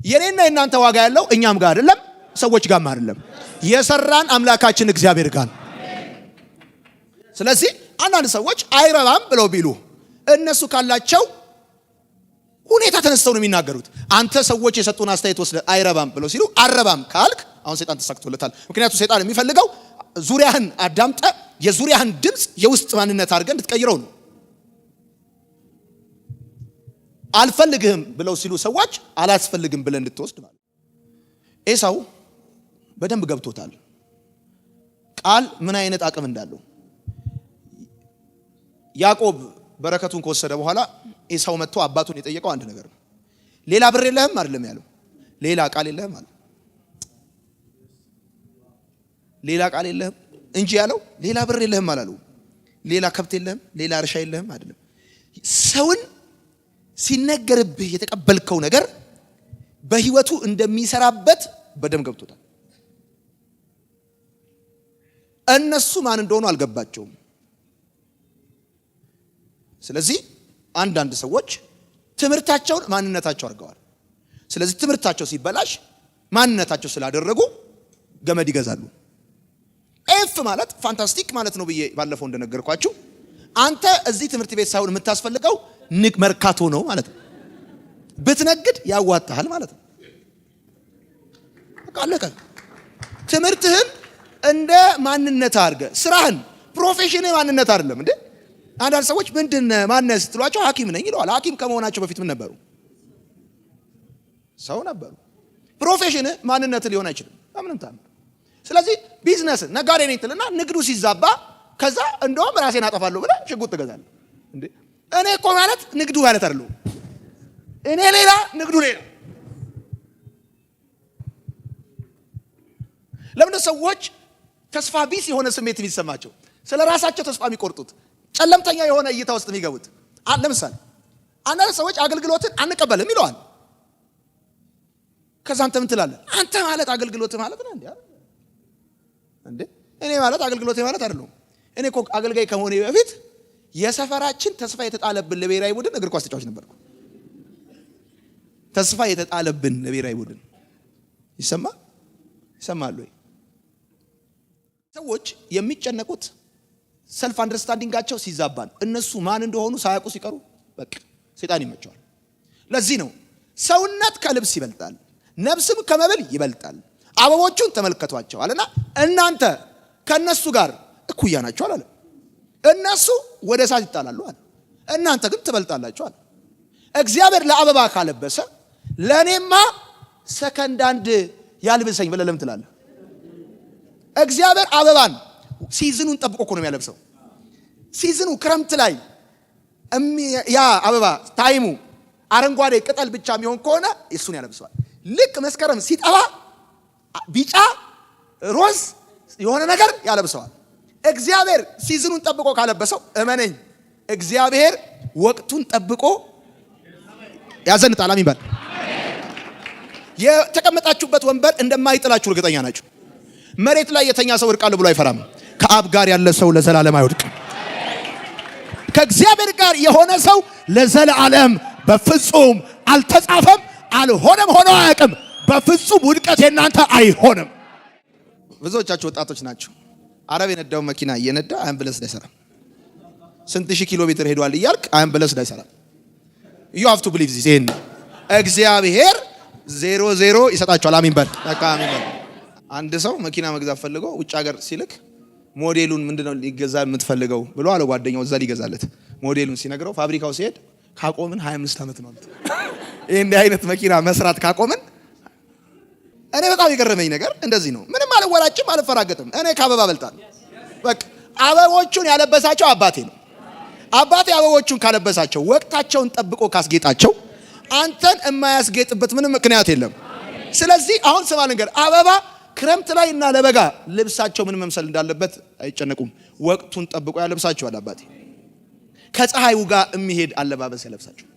S1: የኔና የናንተ ዋጋ ያለው እኛም ጋር አይደለም፣ ሰዎች ጋርም አይደለም፣ የሰራን አምላካችን እግዚአብሔር ጋር። ስለዚህ አንዳንድ ሰዎች አይረባም ብለው ቢሉ እነሱ ካላቸው ሁኔታ ተነስተው ነው የሚናገሩት። አንተ ሰዎች የሰጡን አስተያየት ወስደ አይረባም ብለው ሲሉ አረባም ካልክ አሁን ሰይጣን ተሳክቶለታል። ምክንያቱም ሰይጣን የሚፈልገው ዙሪያህን አዳምጠ የዙሪያህን ድምጽ የውስጥ ማንነት አድርገህ እንድትቀይረው ነው። አልፈልግህም ብለው ሲሉ ሰዎች አላስፈልግም ብለን እንድትወስድ ማለት። ኤሳው በደንብ ገብቶታል ቃል ምን አይነት አቅም እንዳለው። ያዕቆብ በረከቱን ከወሰደ በኋላ ኤሳው መጥቶ አባቱን የጠየቀው አንድ ነገር ነው። ሌላ ብር የለህም አይደለም ያለው፣ ሌላ ቃል የለህም አለ። ሌላ ቃል የለህም እንጂ ያለው ሌላ ብር የለህም አላለው። ሌላ ከብት የለህም፣ ሌላ እርሻ የለህም አይደለም። ሰውን ሲነገርብህ የተቀበልከው ነገር በህይወቱ እንደሚሰራበት በደም ገብቶታል። እነሱ ማን እንደሆኑ አልገባቸውም። ስለዚህ አንዳንድ ሰዎች ትምህርታቸውን ማንነታቸው አድርገዋል። ስለዚህ ትምህርታቸው ሲበላሽ ማንነታቸው ስላደረጉ ገመድ ይገዛሉ። ኤፍ ማለት ፋንታስቲክ ማለት ነው ብዬ ባለፈው እንደነገርኳችሁ አንተ እዚህ ትምህርት ቤት ሳይሆን የምታስፈልገው መርካቶ ነው ማለት ነው። ብትነግድ ያዋጣሃል ማለት ነው። አለቀ። ትምህርትህን እንደ ማንነት አድርገህ ስራህን ፕሮፌሽን ማንነት አይደለም እንዴ? አንዳንድ ሰዎች ምንድነው ማንነት ስትሏቸው ሐኪም ነኝ ይለዋል። ሐኪም ከመሆናቸው በፊት ምን ነበሩ? ሰው ነበሩ። ፕሮፌሽን ማንነት ሊሆን አይችልም ምንም ታምር። ስለዚህ ቢዝነስ ነጋዴ ነኝ ትልና ንግዱ ሲዛባ ከዛ እንደውም ራሴን አጠፋለሁ ብለህ ሽጉጥ ትገዛለህ እንዴ? እኔ እኮ ማለት ንግዱ ማለት አይደለም። እኔ ሌላ ንግዱ ሌላ። ለምን ሰዎች ተስፋ ቢስ የሆነ ስሜት የሚሰማቸው ስለ ራሳቸው ተስፋ የሚቆርጡት ጨለምተኛ የሆነ እይታ ውስጥ የሚገቡት? ለምሳሌ አንዳንድ ሰዎች አገልግሎትን አንቀበልም ይለዋል። ከዛ አንተ ምን ትላለህ? አንተ ማለት አገልግሎት ማለት ነው እንዴ? እኔ ማለት አገልግሎት ማለት አይደለም። እኔ እኮ አገልጋይ ከመሆኔ በፊት የሰፈራችን ተስፋ የተጣለብን ለብሔራዊ ቡድን እግር ኳስ ተጫዋች ነበርኩ። ተስፋ የተጣለብን ለብሔራዊ ቡድን ይሰማል ወይ? ሰዎች የሚጨነቁት ሰልፍ አንደርስታንዲንጋቸው ሲዛባን እነሱ ማን እንደሆኑ ሳያውቁ ሲቀሩ በቃ ሰይጣን ይመቸዋል። ለዚህ ነው ሰውነት ከልብስ ይበልጣል፣ ነፍስም ከመብል ይበልጣል። አበቦቹን ተመልከቷቸው አለና እናንተ ከነሱ ጋር እኩያ ናቸው አለ። እነሱ ወደ እሳት ይጣላሉ አለ፣ እናንተ ግን ትበልጣላችሁ አለ። እግዚአብሔር ለአበባ ካለበሰ ለኔማ ሰከንድ አንድ ያልብሰኝ ብለህ ለምን ትላለህ? እግዚአብሔር አበባን ሲዝኑን ጠብቆ እኮ ነው የሚያለብሰው። ሲዝኑ ክረምት ላይ ያ አበባ ታይሙ አረንጓዴ ቅጠል ብቻ የሚሆን ከሆነ እሱን ያለብሰዋል። ልክ መስከረም ሲጠባ ቢጫ ሮዝ የሆነ ነገር ያለብሰዋል። እግዚአብሔር ሲዝኑን ጠብቆ ካለበሰው እመነኝ እግዚአብሔር ወቅቱን ጠብቆ ያዘንጣል። አሜን በል። የተቀመጣችሁበት ወንበር እንደማይጥላችሁ እርግጠኛ ናችሁ። መሬት ላይ የተኛ ሰው ወድቃለሁ ብሎ አይፈራም። ከአብ ጋር ያለ ሰው ለዘላለም አይወድቅም። ከእግዚአብሔር ጋር የሆነ ሰው ለዘላለም በፍጹም አልተጻፈም፣ አልሆነም፣ ሆኖ አያውቅም። በፍጹም ውድቀት የናንተ አይሆንም። ብዙዎቻችሁ ወጣቶች ናቸው። አረብ የነዳው መኪና እየነዳ አምቡላንስ አይሰራም። ስንት ሺህ ኪሎ ሜትር ሄዷል እያልክ አምቡላንስ አይሰራም። you have to believe this in እግዚአብሔር 00 ይሰጣቸዋል። አሜን በል። በቃ አሜን በል። አንድ ሰው መኪና መግዛት ፈልጎ ውጭ ሀገር ሲልክ ሞዴሉን ምንድነው ሊገዛ የምትፈልገው ብሎ አለ ጓደኛው እዛ ሊገዛለት ሞዴሉን ሲነግረው ፋብሪካው ሲሄድ ካቆምን 25 ዓመት ነው አሉት። ይሄን አይነት መኪና መስራት ካቆምን እኔ በጣም የገረመኝ ነገር እንደዚህ ነው። ምንም አልወራጭም አልፈራገጥም። እኔ ከአበባ በልጣለሁ። በቃ አበቦቹን ያለበሳቸው አባቴ ነው። አባቴ አበቦቹን ካለበሳቸው ወቅታቸውን ጠብቆ ካስጌጣቸው አንተን የማያስጌጥበት ምንም ምክንያት የለም። ስለዚህ አሁን ስማ ነገር አበባ ክረምት ላይ እና ለበጋ ልብሳቸው ምን መምሰል እንዳለበት አይጨነቁም። ወቅቱን ጠብቆ ያለብሳቸዋል አባቴ። ከፀሐዩ ጋር የሚሄድ አለባበስ ያለብሳቸው፣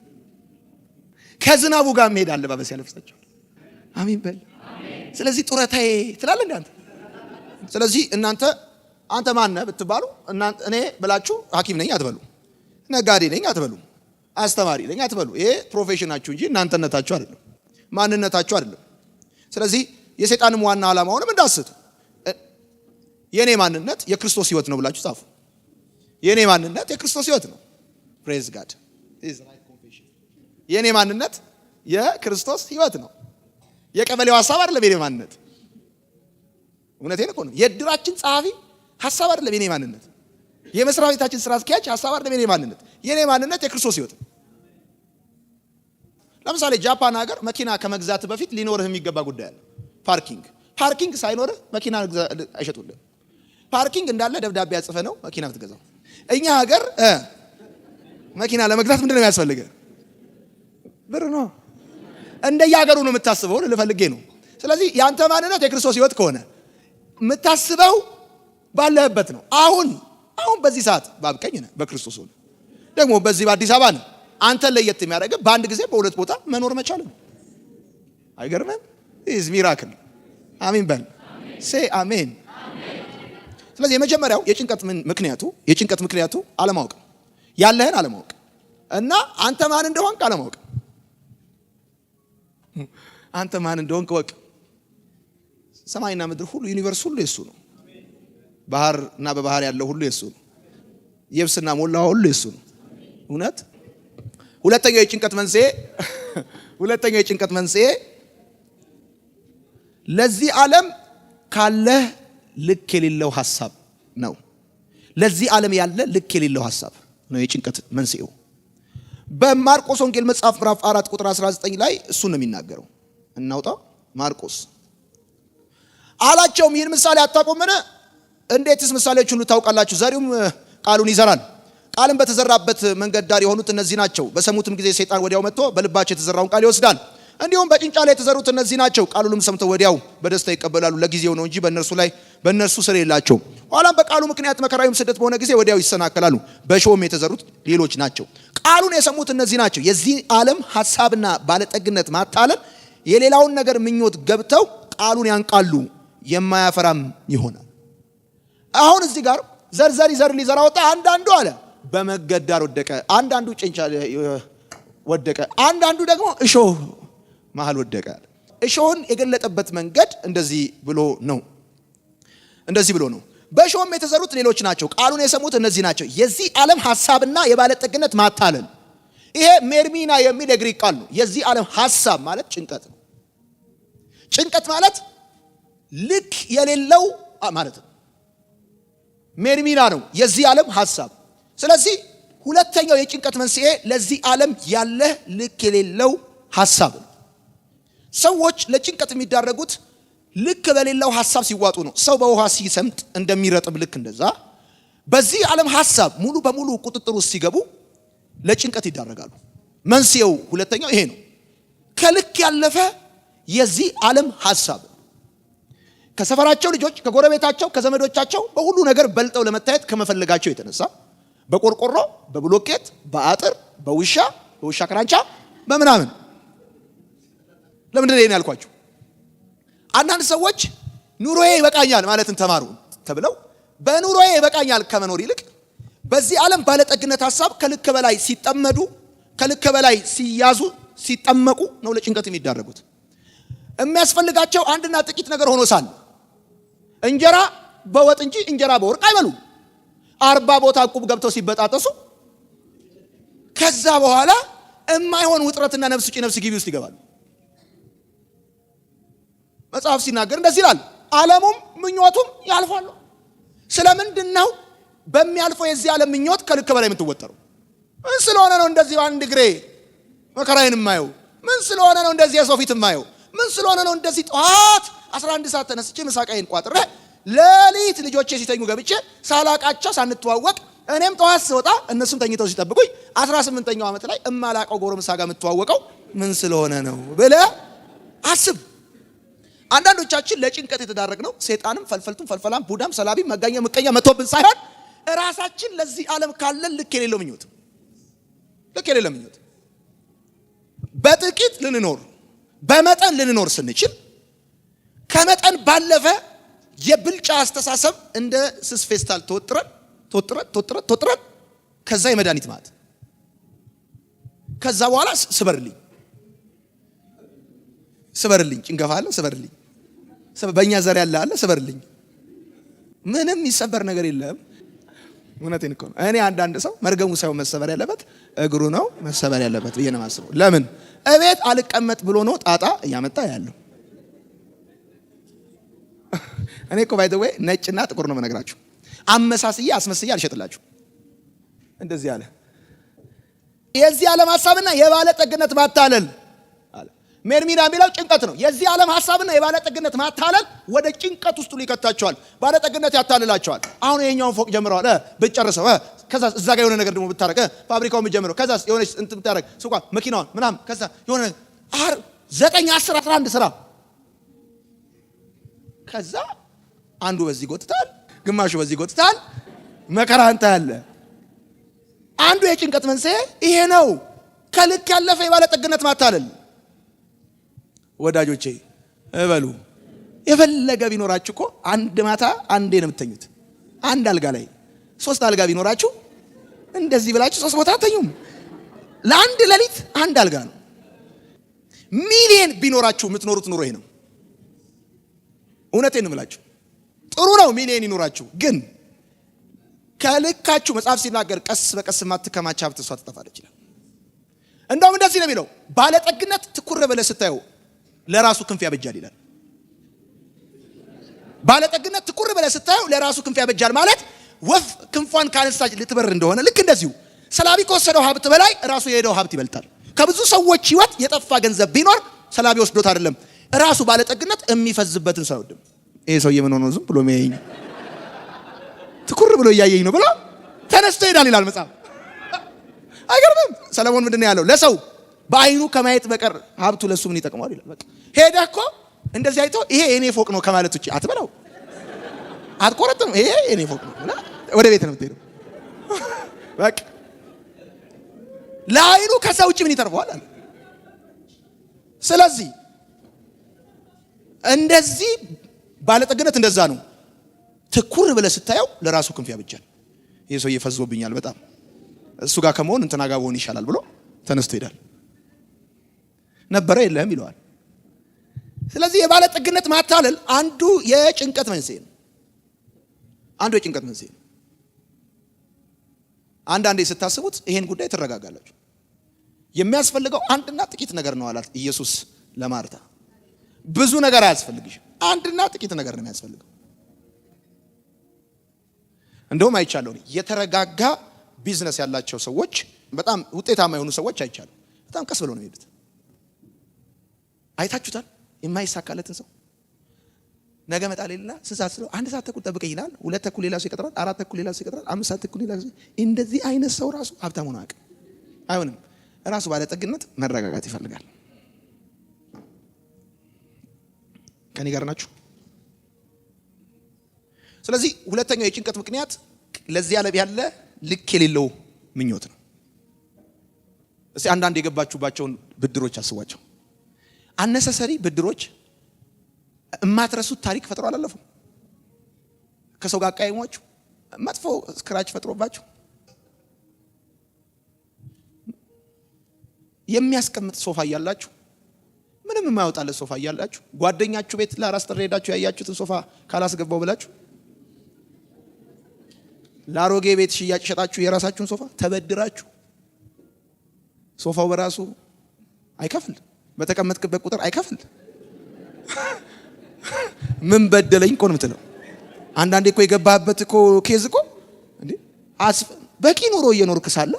S1: ከዝናቡ ጋር የሚሄድ አለባበስ ያለብሳቸው። አሜን በል። ስለዚህ ጡረታዬ ትላለህ እንዴ አንተ? ስለዚህ አንተ ማን ነህ ብትባሉ እኔ ብላችሁ ሐኪም ነኝ አትበሉ፣ ነጋዴ ነኝ አትበሉ፣ አስተማሪ ነኝ አትበሉ። ይሄ ፕሮፌሽናችሁ እንጂ እናንተነታችሁ አይደለም፣ ማንነታችሁ አይደለም። ስለዚህ የሰይጣንም ዋና ዓላማውንም እንዳስቱ የኔ ማንነት የክርስቶስ ሕይወት ነው ብላችሁ ጻፉ። የኔ ማንነት የክርስቶስ ሕይወት ነው። ፕሬዝ ጋድ ኢዝ ራይት ኮንፌሽን። የኔ ማንነት የክርስቶስ ሕይወት ነው። የቀበሌው ሐሳብ አይደለም የኔ ማንነት። እውነቴን እኮ ነው። የድራችን ጸሐፊ ሐሳብ አይደለም የኔ ማንነት። የመስሪያ ቤታችን ስራ አስኪያጅ ሐሳብ አይደለም የኔ ማንነት። የኔ ማንነት የክርስቶስ ሕይወት ነው። ለምሳሌ ጃፓን ሀገር መኪና ከመግዛት በፊት ሊኖርህ የሚገባ ጉዳይ አለ። ፓርኪንግ ሳይኖርህ መኪና አይሸጡልህም። ፓርኪንግ እንዳለ ደብዳቤ ያጽፈህ ነው መኪና ብትገዛው። እኛ ሀገር መኪና ለመግዛት ምንድነው የሚያስፈልገው? ብር ነው። እንደየሀገሩ ነው የምታስበው ልፈልጌ ነው። ስለዚህ ያንተ ማንነት የክርስቶስ ሕይወት ከሆነ የምታስበው ባለህበት ነው። አሁን በዚህ ሰዓት ባብቀኝ ነህ በክርስቶስ ሆነ ደግሞ በዚህ በአዲስ አበባ ነው። አንተን ለየት የሚያደርገው በአንድ ጊዜ በሁለት ቦታ መኖር መቻል ነው። አይገርምም? ኢዝ ሚራክል። አሜን በል። ሴ አሜን። ስለዚህ የመጀመሪያው የጭንቀት ምክንያቱ አለማወቅ፣ ያለህን አለማወቅ እና አንተ ማን እንደሆንክ አለማወቅ። አንተ ማን እንደሆንክ ወቅ። ሰማይና ምድር ሁሉ ዩኒቨርስ ሁሉ የሱ ነው። ባህርና በባህር ያለው ሁሉ የሱ ነው። የብስና ሞላው ሁሉ የሱ ነው። እውነት። ሁለተኛው የጭንቀት መንስኤ ለዚህ ዓለም ካለህ ልክ የሌለው ሐሳብ ነው። ለዚህ ዓለም ያለ ልክ የሌለው ሐሳብ ነው የጭንቀት መንስኤው። በማርቆስ ወንጌል መጽሐፍ ምዕራፍ 4 ቁጥር 19 ላይ እሱ ነው የሚናገረው። እናውጣ። ማርቆስ አላቸውም ይህን ምሳሌ አታውቁምን? እንዴትስ ምሳሌዎች ሁሉ ታውቃላችሁ? ዘሪውም ቃሉን ይዘራል። ቃልም በተዘራበት መንገድ ዳር የሆኑት እነዚህ ናቸው። በሰሙትም ጊዜ ሰይጣን ወዲያው መጥቶ በልባቸው የተዘራውን ቃል ይወስዳል። እንዲሁም በጭንጫ ላይ የተዘሩት እነዚህ ናቸው። ቃሉንም ሰምተው ወዲያው በደስታ ይቀበላሉ። ለጊዜው ነው እንጂ በእነርሱ ስር የላቸውም። ኋላም በቃሉ ምክንያት መከራዊም ስደት በሆነ ጊዜ ወዲያው ይሰናከላሉ። በእሾህም የተዘሩት ሌሎች ናቸው። ቃሉን የሰሙት እነዚህ ናቸው። የዚህ ዓለም ሐሳብና ባለጠግነት ማታለል የሌላውን ነገር ምኞት ገብተው ቃሉን ያንቃሉ፣ የማያፈራም ይሆናል። አሁን እዚህ ጋር ዘር ሊዘራ ወጣ። አንዳንዱ አለ በመንገድ ዳር ወደቀ፣ አንዳንዱ ጭንጫ ወደቀ፣ አንዳንዱ ደግሞ እሾህ መሃል ወደቀ። እሾህን የገለጠበት መንገድ እንደዚህ ብሎ ነው። በእሾህም የተዘሩት ሌሎች ናቸው። ቃሉን የሰሙት እነዚህ ናቸው። የዚህ ዓለም ሐሳብና የባለጠግነት ማታለል። ይሄ ሜርሚና የሚል የግሪክ ቃል ነው። የዚህ ዓለም ሐሳብ ማለት ጭንቀት ነው። ጭንቀት ማለት ልክ የሌለው ማለት ነው። ሜርሚና ነው የዚህ ዓለም ሐሳብ። ስለዚህ ሁለተኛው የጭንቀት መንስኤ ለዚህ ዓለም ያለ ልክ የሌለው ሐሳብ ነው። ሰዎች ለጭንቀት የሚዳረጉት ልክ በሌለው ሐሳብ ሲዋጡ ነው። ሰው በውሃ ሲሰምጥ እንደሚረጥብ ልክ እንደዛ በዚህ ዓለም ሐሳብ ሙሉ በሙሉ ቁጥጥር ውስጥ ሲገቡ ለጭንቀት ይዳረጋሉ። መንስኤው ሁለተኛው ይሄ ነው። ከልክ ያለፈ የዚህ ዓለም ሐሳብ ከሰፈራቸው ልጆች፣ ከጎረቤታቸው፣ ከዘመዶቻቸው በሁሉ ነገር በልጠው ለመታየት ከመፈለጋቸው የተነሳ በቆርቆሮ፣ በብሎኬት፣ በአጥር፣ በውሻ ክራንቻ፣ በምናምን ለምንድን ነው ያልኳችሁ? አንዳንድ ሰዎች ኑሮዬ ይበቃኛል ማለትን ተማሩ ተብለው በኑሮዬ ይበቃኛል ከመኖር ይልቅ በዚህ ዓለም ባለጠግነት ሐሳብ ከልክ በላይ ሲጠመዱ፣ ከልክ በላይ ሲያዙ፣ ሲጠመቁ ነው ለጭንቀት የሚዳረጉት። የሚያስፈልጋቸው አንድና ጥቂት ነገር ሆኖ ሳለ እንጀራ በወጥ እንጂ እንጀራ በወርቅ አይበሉም። 40 ቦታ ዕቁብ ገብተው ሲበጣጠሱ ከዛ በኋላ የማይሆን ውጥረትና ነፍስ ውጪ ነፍስ ግቢ ውስጥ ይገባሉ። መጽሐፍ ሲናገር እንደዚህ ይላል፣ ዓለሙም ምኞቱም ያልፋሉ። ስለምንድነው በሚያልፈው የዚህ ዓለም ምኞት ከልክ በላይ የምትወጠረው? ምን ስለሆነ ነው እንደዚህ በአንድ እግሬ መከራዬን የማየው? ምን ስለሆነ ነው እንደዚህ የሰው ፊት የማየው? ምን ስለሆነ ነው እንደዚህ ጠዋት 11 ሰዓት ተነስቼ ምሳቃዬን ቋጥሬ ሌሊት ልጆቼ ሲተኙ ገብቼ ሳላቃቸው ሳንተዋወቅ እኔም ጠዋት ስወጣ እነሱም ተኝተው ሲጠብቁኝ 18ኛው ዓመት ላይ እማላቀው ጎረምሳ ጋር የምትዋወቀው ምን ስለሆነ ነው ብለህ አስብ። አንዳንዶቻችን ለጭንቀት የተዳረግነው ሰይጣንም ፈልፈልቱም ፈልፈላም ቡዳም ሰላቢ መጋኛ ምቀኛ መጥቶብን ሳይሆን ራሳችን ለዚህ ዓለም ካለን ልክ የሌለው ምኞት በጥቂት ልንኖር በመጠን ልንኖር ስንችል ከመጠን ባለፈ የብልጫ አስተሳሰብ እንደ ስስ ፌስታል ተወጥረን ከዛ የመድኃኒት ማለት ከዛ በኋላ ስበርልኝ ጭንገፋ አለ ስበርልኝ በእኛ ዘር ያለ አለ ስበርልኝ ምንም ይሰበር ነገር የለም። እውነቴን እኮ ነው። እኔ አንዳንድ ሰው መርገሙ ሳይሆን መሰበር ያለበት እግሩ ነው መሰበር ያለበት ብዬ ነው የማስበው። ለምን እቤት አልቀመጥ ብሎ ነው ጣጣ እያመጣ ያለው። እኔ እኮ ባይ ዘ ዌይ ነጭና ጥቁር ነው የምነግራችሁ። አስመስዬ አልሸጥላችሁ። እንደዚህ አለ የዚህ ዓለም ሐሳብና የባለጠግነት ማታለል አለ። ሜርሚና የሚለው ጭንቀት ነው። የዚህ ዓለም ሐሳብና የባለጠግነት ማታለል ወደ ጭንቀት ውስጥ ሊከታቸዋል። ባለጠግነት ያታልላቸዋል። አሁን ይሄኛውን ፎቅ ጀምረዋል ብትጨርሰው ከዛ እዛ ጋር የሆነ ነገር ደግሞ ብታረግ ፋብሪካውን ብትጀምረው ከዛ የሆነ እንትን ብታረግ ሱቋ መኪናውን ምናምን ከዛ የሆነ 9 10 11 ስራ ከዛ አንዱ በዚህ ጎትታል፣ ግማሹ በዚህ ጎትታል። መከራ አንተ ያለ አንዱ የጭንቀት መንስኤ ይሄ ነው። ከልክ ያለፈ የባለጠግነት ማታለል። ወዳጆቼ እበሉ የፈለገ ቢኖራችሁ እኮ አንድ ማታ አንዴ ነው የምትተኙት። አንድ አልጋ ላይ 3 አልጋ ቢኖራችሁ እንደዚህ ብላችሁ 3 ቦታ አትተኙም። ለአንድ ሌሊት አንድ አልጋ ነው። ሚሊየን ቢኖራችሁ የምትኖሩት ኑሮ ይሄ ነው። እውነቴን ነው የምላችሁ። ጥሩ ነው ሚሊየን ይኖራችሁ፣ ግን ከልካችሁ መጽሐፍ ሲናገር ቀስ በቀስ ማትከማች ሀብት እሷ ትጠፋለች ይላል። እንደውም እንደዚህ ነው የሚለው ባለጠግነት ትኩር ብለህ ስታየው ለራሱ ክንፍ ያበጃል ይላል። ባለጠግነት ትኩር ብለህ ስታየው ለራሱ ክንፍ ያበጃል ማለት ወፍ ክንፏን ካነሳች ልትበር እንደሆነ ልክ እንደዚሁ ሰላቢ ከወሰደው ሀብት በላይ ራሱ የሄደው ሀብት ይበልጣል። ከብዙ ሰዎች ህይወት የጠፋ ገንዘብ ቢኖር ሰላቢ ወስዶት አይደለም፣ ራሱ ባለጠግነት የሚፈዝበትን ሰው አይወድም። ይሄ ሰውዬ ምን ሆኖ ዝም ብሎ የሚያየኝ ትኩር ብሎ እያየኝ ነው ብሎ ተነስቶ ይሄዳል ይላል መጽሐፍ። አይገርምም? ሰለሞን ምንድን ነው ያለው? ለሰው በአይኑ ከማየት በቀር ሀብቱ ለሱ ምን ይጠቅመዋል ይላል። በቃ ሄደህ እኮ እንደዚህ አይቶ ይሄ የኔ ፎቅ ነው ከማለት ውጪ አትበላው፣ አትቆረጥም። ይሄ የኔ ፎቅ ነው እና ወደ ቤት ነው የምትሄደው። በቃ ለአይኑ ከዛ ውጪ ምን ይተርፈዋል አለ። ስለዚህ እንደዚህ ባለጠግነት እንደዛ ነው። ትኩር ብለህ ስታየው ለራሱ ክንፍ ያበጃል። ይሄ ሰው እየፈዝቦብኛል በጣም እሱ ጋር ከመሆን እንትና ጋር ብሆን ይሻላል ብሎ ተነስቶ ይሄዳል። ነበረ የለህም ይለዋል። ስለዚህ የባለጠግነት ማታለል አንዱ የጭንቀት መንስኤ ነው። አንዳንዴ ስታስቡት ይሄን ጉዳይ ትረጋጋላችሁ። የሚያስፈልገው አንድና ጥቂት ነገር ነው አላት ኢየሱስ ለማርታ። ብዙ ነገር አያስፈልግሽም፣ አንድና ጥቂት ነገር ነው የሚያስፈልገው። እንደውም አይቻለሁ የተረጋጋ ቢዝነስ ያላቸው ሰዎች፣ በጣም ውጤታማ የሆኑ ሰዎች አይቻለሁ። በጣም ቀስ ብለው ነው የሚሄዱት። አይታችሁታል? የማይሳካለትን ሰው ነገ እመጣለሁና 6 ሰዓት ስለው 1 ሰዓት ተኩል ጠብቀኝ ይላል። 2 ተኩል ሌላ ሰው ይቀጥራል፣ 4 ተኩል ሌላ ሰው ይቀጥራል፣ 5 ሰዓት ተኩል ሌላ ሰው። እንደዚህ አይነት ሰው ራሱ ሀብታም ሆኖ አያውቅም። አይሆንም። ራሱ ባለጠግነት መረጋጋት ይፈልጋል። ከኔ ጋር ናችሁ? ስለዚህ ሁለተኛው የጭንቀት ምክንያት ለዚህ ዓለም ያለ ልክ የሌለው ምኞት ነው። እስቲ አንዳንድ የገባችሁባቸውን ብድሮች አስቧቸው። አነሰሰሪ ብድሮች እማትረሱት ታሪክ ፈጥሮ አላለፉ። ከሰው ጋር አቃይሟችሁ መጥፎ ስክራች ፈጥሮባችሁ የሚያስቀምጥ ሶፋ እያላችሁ ምንም ምንም የማያወጣለት ሶፋ እያላችሁ ጓደኛችሁ ቤት ለአራስ ጥሪ ሄዳችሁ ያያችሁትን ሶፋ ካላስገባው ብላችሁ ላሮጌ ቤት ሽያጭ ሸጣችሁ የራሳችሁን ሶፋ ተበድራችሁ ሶፋው በራሱ አይከፍል፣ በተቀመጥክበት ቁጥር አይከፍል። ምን በደለኝ እኮ ነው የምትለው። አንዳንዴ እኮ የገባህበት እኮ ኬዝ እኮ እንዴ በቂ ኑሮ እየኖርክ ሳለ